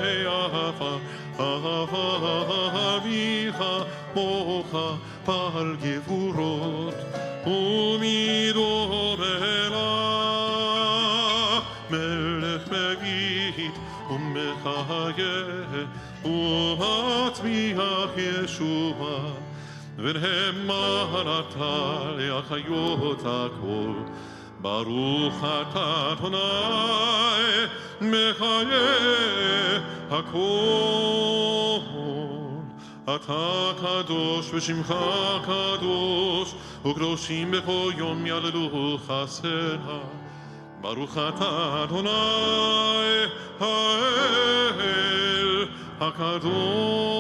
Speaker 1: אביך מוך פעל גבורות ומידו מלך, מלך מביט ומחיה ומצמיח ישועה, ונאמנתה להחיות הכל. ברוך אתה אדוני מחיה הכל, אתה קדוש ושמך קדוש, וקדושים בכל יום יעללו חסדך. ברוך אתה אדוני האל הקדוש.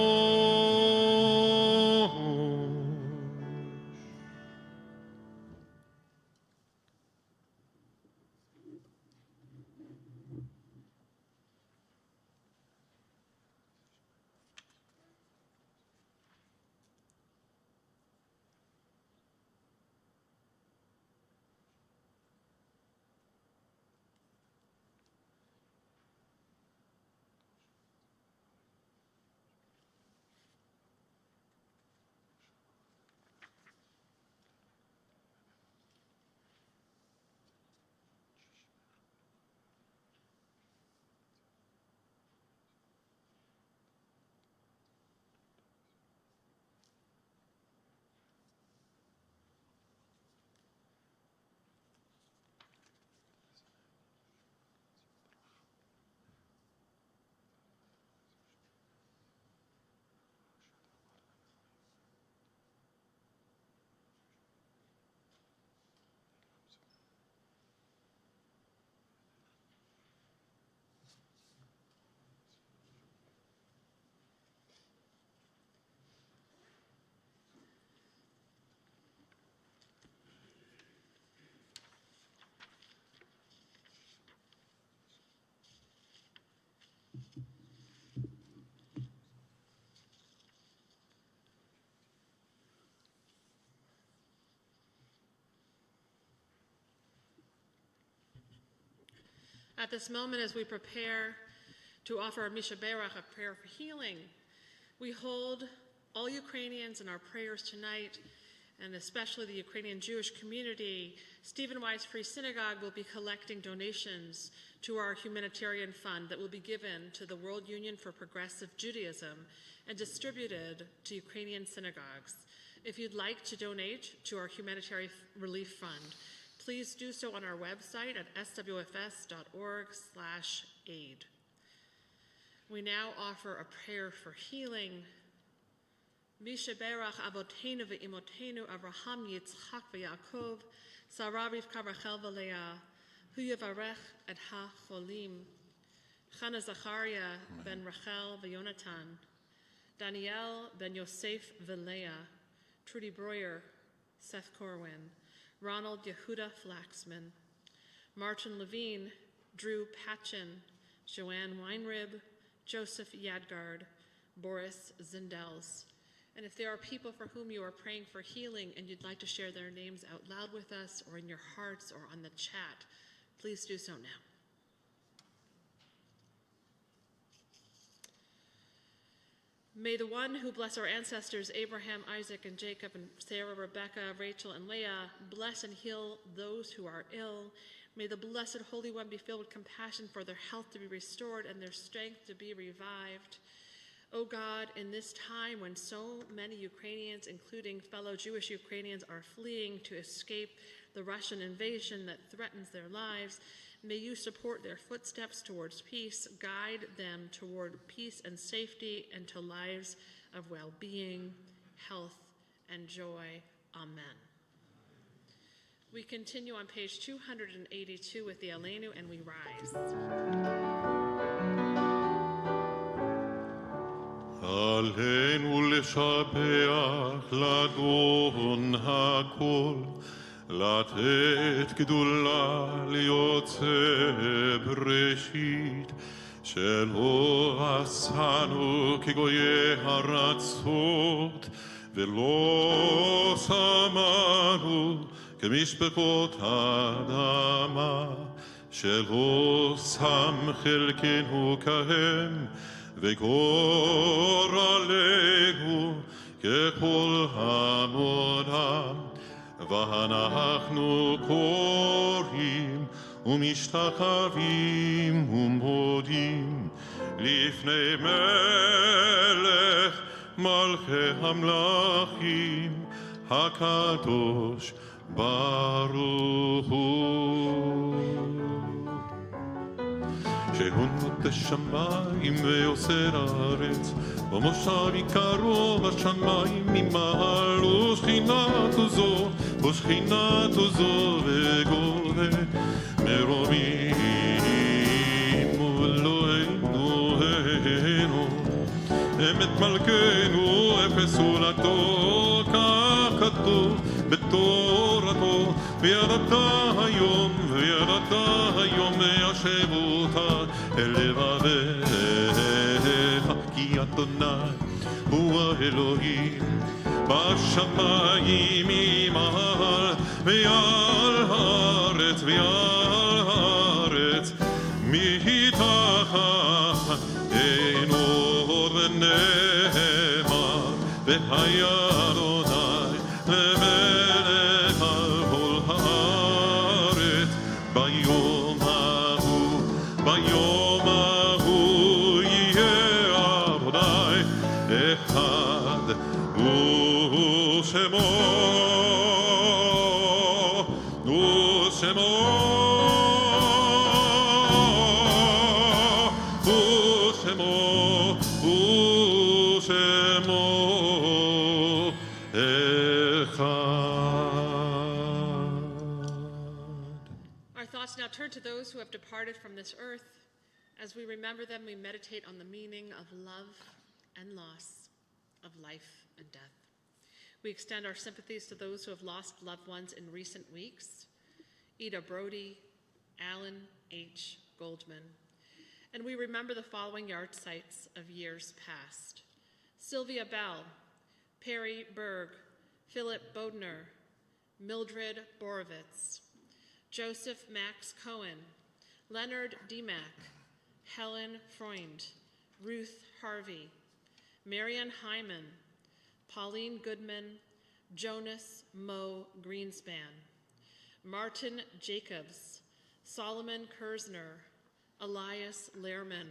Speaker 3: At this moment, as we prepare to offer a Misha Berach, a prayer for healing, we hold all Ukrainians in our prayers tonight, and especially the Ukrainian Jewish community. Stephen Wise Free Synagogue will be collecting donations to our humanitarian fund that will be given to the World Union for Progressive Judaism and distributed to Ukrainian synagogues. If you'd like to donate to our humanitarian relief fund, please do so on our website at swfs.org/aid. We now offer a prayer for healing. Misha Berach Avotenu ve'imotenu Avraham Yitzchak ve'Yaakov Sarah Rivka Rachel v'Leah Hu Yevarech et ha-cholim Chana Zachariah ben Rachel ve'Yonatan Daniel ben Yosef ve'Leah Trudy Breuer, Seth Corwin, Ronald Yehuda Flaxman, Martin Levine, Drew Patchen, Joanne Weinrib, Joseph Yadgard, Boris Zindels. And if there are people for whom you are praying for healing and you'd like to share their names out loud with us or in your hearts or on the chat, please do so now. May the one who blessed our ancestors, Abraham, Isaac, and Jacob, and Sarah, Rebecca, Rachel, and Leah, bless and heal those who are ill. May the blessed Holy One be filled with compassion for their health to be restored and their strength to be revived. O God, in this time when so many Ukrainians, including fellow Jewish Ukrainians, are fleeing to escape the Russian invasion that threatens their lives, may you support their footsteps towards peace, guide them toward peace and safety, and to lives of well-being, health, and joy. Amen. We continue on page 282 with the Aleinu, and we rise.
Speaker 1: עלינו לשבח לאדון הכל, לתת גדולה ליוצא בראשית, שלא עשנו כגויי ארצות, ולא שמנו כמשפחות האדמה, שלא שם חלקנו כהם, וגורלנו ככל המונם, ואנחנו קוראים ומשתחווים ומודים לפני מלך מלכי המלכים הקדוש ברוך הוא. שהוא נוטה שמיים ויוסר הארץ, ומושב עיקרו בשמיים ממעל, ושכינתו זו וגולה מרומים ולאלוהינו אמת מלכנו אפס הולדתו, כך כתוב בתורתו, וירדת היום וישב אותה אל לבביך, כי אדוני הוא האלוהים בשמיים ממעל, ועל הארץ מתחת אין עוד ונאמר, והיה אדוני למלך על כל הארץ. ביום ההוא יהיה אדוני אחד,
Speaker 3: Our thoughts now turn to those who have departed from this earth. As we remember them, we meditate on the meaning of love and loss, of life and death. We extend our sympathies to those who have lost loved ones in recent weeks: Ida Brody, Alan H. Goldman. And we remember the following yard sites of years past: Sylvia Bell, Perry Berg, Philip Bodner, Mildred Borovitz, Joseph Max Cohen, Leonard Demack, Helen Freund, Ruth Harvey, Marian Hyman, Pauline Goodman, Jonas Mo Greenspan, Martin Jacobs, Solomon Kersner, Elias Lehrman,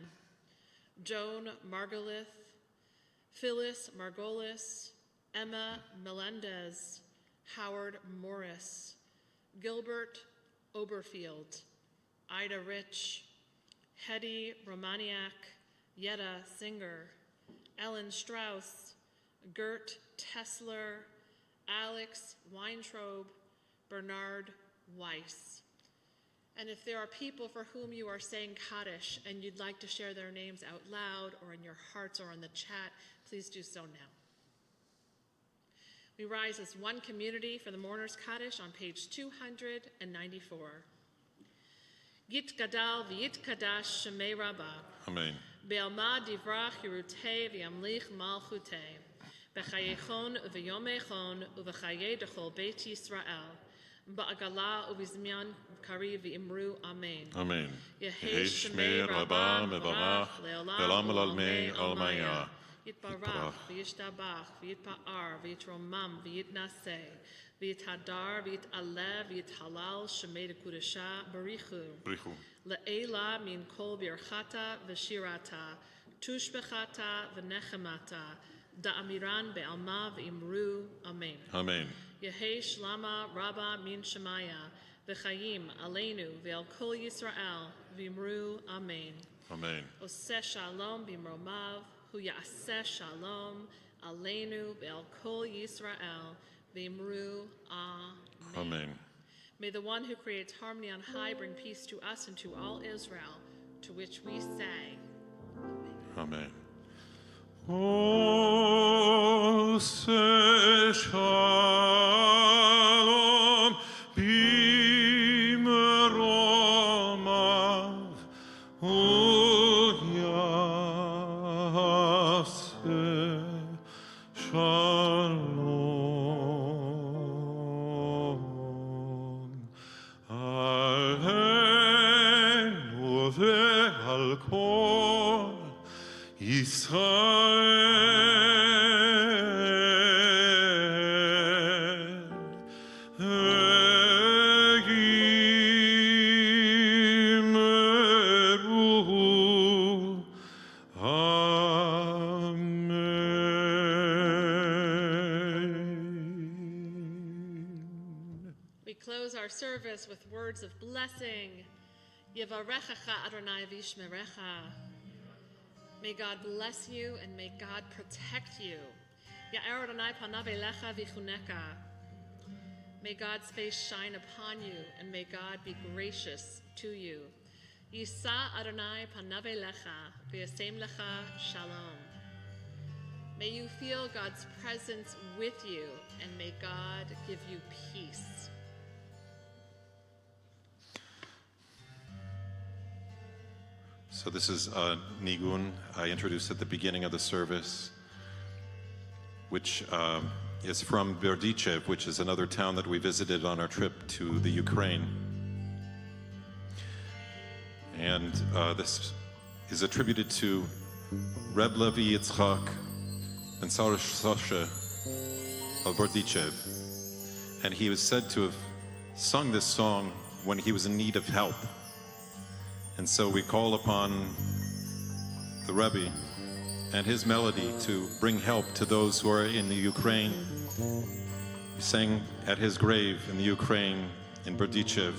Speaker 3: Joan Margolith, Phyllis Margolis, Emma Melendez, Howard Morris, Gilbert Oberfield, Ida Rich, Hetty Romaniak, Yetta Singer, Ellen Strauss, Gert Tessler, Alex Weintraub, Bernard Weiss. And if there are people for whom you are saying Kaddish and you'd like to share their names out loud or in your hearts or in the chat, please do so now. We rise as one community for the Mourners Kaddish on page 294. Git Gadal v'yit Kadash Shemei Rabbah.
Speaker 1: Amen.
Speaker 3: Be'alma divrach Yerutei v'yamlich malchutei. B'chayechon v'yomechon u'v'chayei dechol Beit Yisrael. Ba'agala u'vizmian kari v'imru Amen.
Speaker 1: Amen.
Speaker 3: Yehei Shemei Rabbah mevarach le'olam almei almaya. Yitbarach v'yishtabach v'yitpa'ar v'yitromam v'yitnaseh v'yithadar v'yitalev v'yithalal Shemei Dekudesha barichu. Le'ela min kol birchata v'shirata tushbechata v'nechemata da'amiran be'alma v'imru Amen.
Speaker 1: Amen.
Speaker 3: Yehei Shlama Rabba min Shemaya v'chayim aleinu ve'al kol Yisrael v'imru Amen.
Speaker 1: Amen.
Speaker 3: Oseh shalom b'imromav hu ya'aseh shalom aleinu ve'al kol Yisrael v'imru Amen.
Speaker 1: Amen.
Speaker 3: May the one who creates harmony on high bring peace to us and to all Israel, to which we say,
Speaker 1: Amen.
Speaker 4: Oseh shalom b'imromav hu ya'aseh shalom aleinu ve'al kol Yisrael.
Speaker 3: we close our service with words of blessing. Yevarechecha Adonai v'yishmerecha. May God bless you and may God protect you. Ya'er Adonai panav elecha v'chuneka. May God's face shine upon you and may God be gracious to you. Yisa Adonai panav elecha v'yasem lecha shalom. May you feel God's presence with you and may God give you peace.
Speaker 1: So this is Nigun I introduced at the beginning of the service, which is from Berdichev, which is another town that we visited on our trip to the Ukraine. And this is attributed to Reb Levi Yitzchak and Sarah Sasha of Berdichev. And he was said to have sung this song when he was in need of help. And so we call upon the Rebbe and his melody to bring help to those who are in the Ukraine. He sang at his grave in the Ukraine in Berdichev.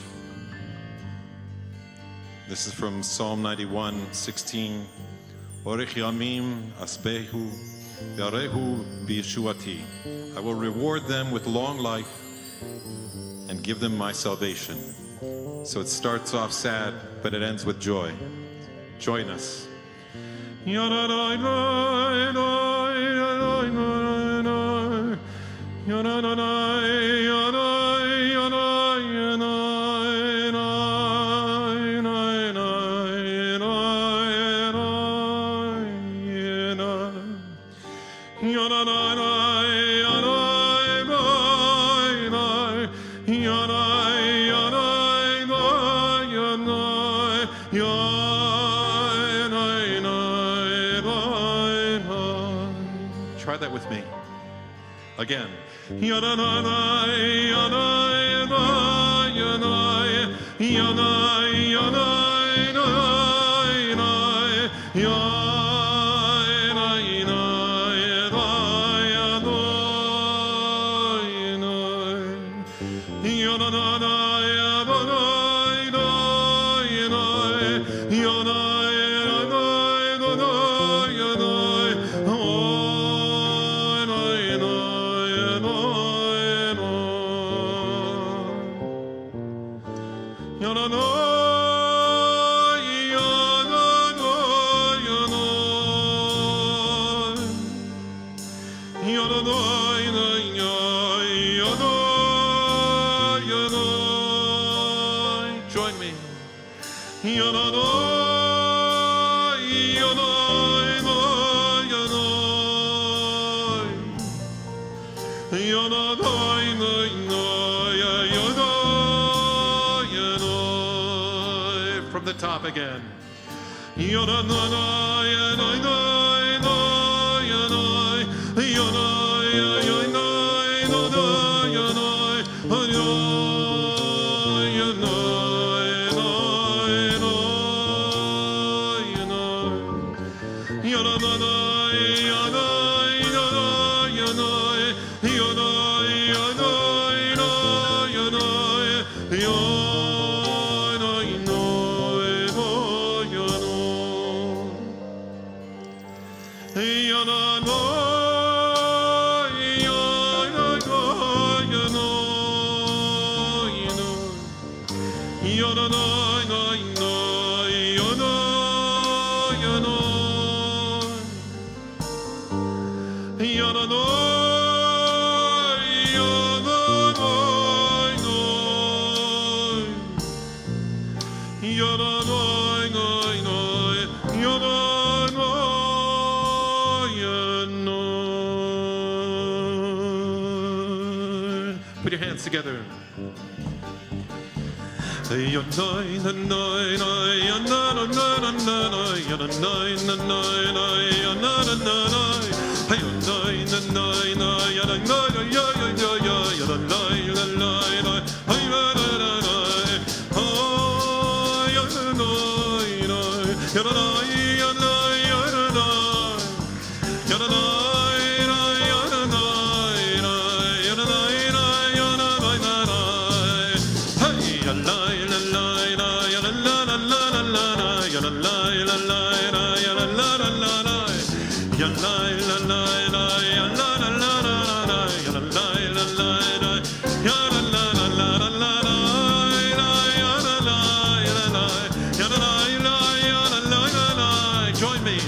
Speaker 1: This is from Psalm 91:16. Orech yamim asbehu yarehu b'yeshuati. I will reward them with long life and give them my salvation. So it starts off sad, but it ends with joy. Join us. Again.
Speaker 4: Yanai, yanai, yanai, yanai, yanai, yanai, yanai, yanai.
Speaker 1: Join me. From the top again. Put your hands together. Join me.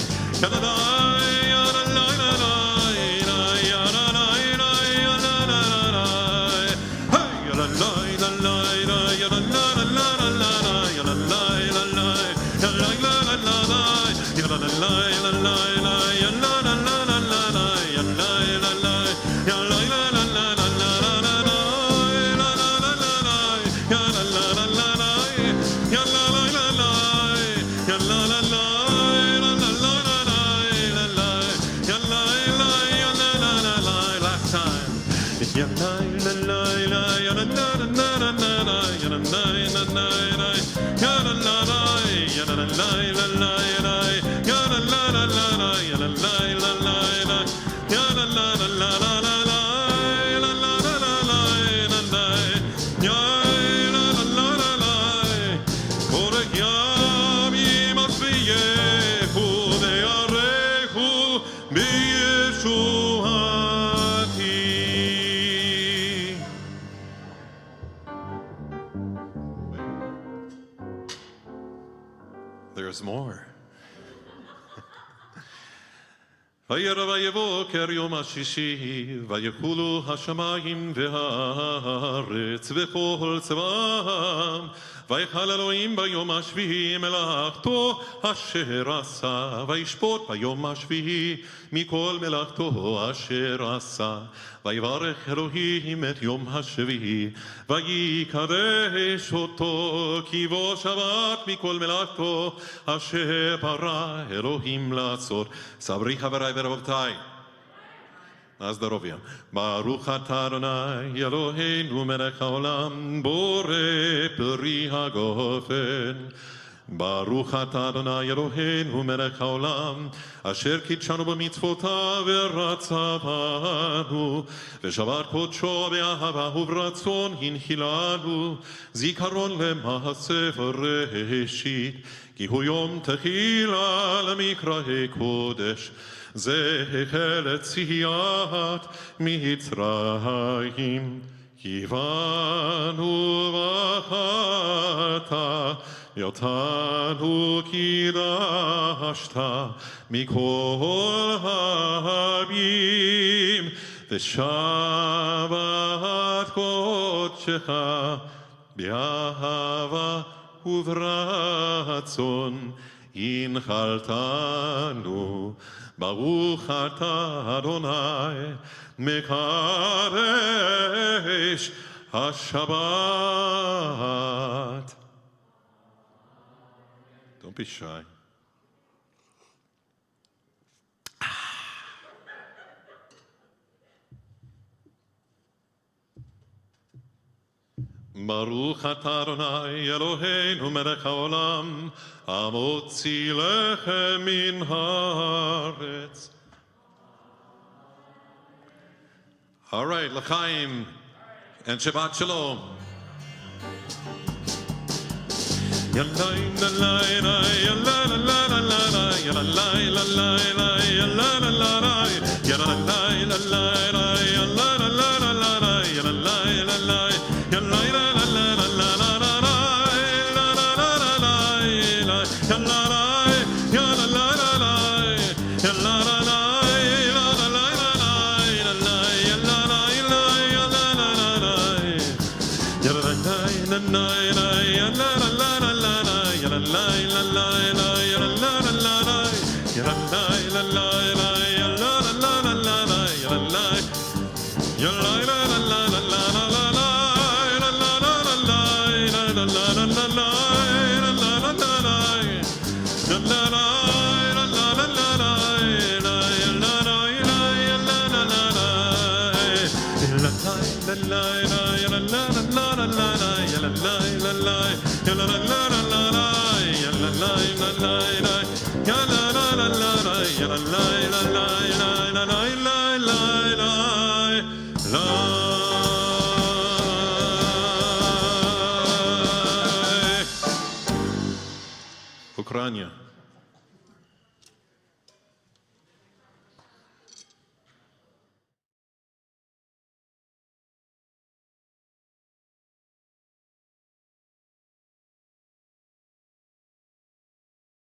Speaker 1: There's more. וירא ויבוקר יום השישי, ויחולו השמיים והארץ וכל צבאם, ויחל אלוהים ביום השביעי מלאכתו אשר עשה, וישפוט ביום השביעי מכל מלאכתו אשר עשה. ויברך אלוהים את יום השביעי, ויקדש אותו, כי בו שבת מכל מלאכתו אשר ברא אלוהים לעשות. סברי חבריי ורבותיי, Na zdrowie. Baruch atah Adonai Eloheinu melech haolam borei peri hagofen. Baruch atah Adonai Eloheinu melech haolam asher kitshanu b'mitzvotav v'ratzavanu v'shavat kodsho be'ahava u'v'ratzon hinchilanu zikaron lema'aseh v'reshit ki hu yom techila lemikrahei kodesh זכר לציאת מצרים כיוונו בחרת יותנו קידשת מכל העמים ושבת קודשך באהבה וברצון הנחלתנו Baruch atah Adonai mekadesh HaShabbat. Don't be shy. Baruch atah Adonai Eloheinu melech haolam המוציא לחם מן הארץ. All right, l'chaim and Shabbat Shalom. Ukraine.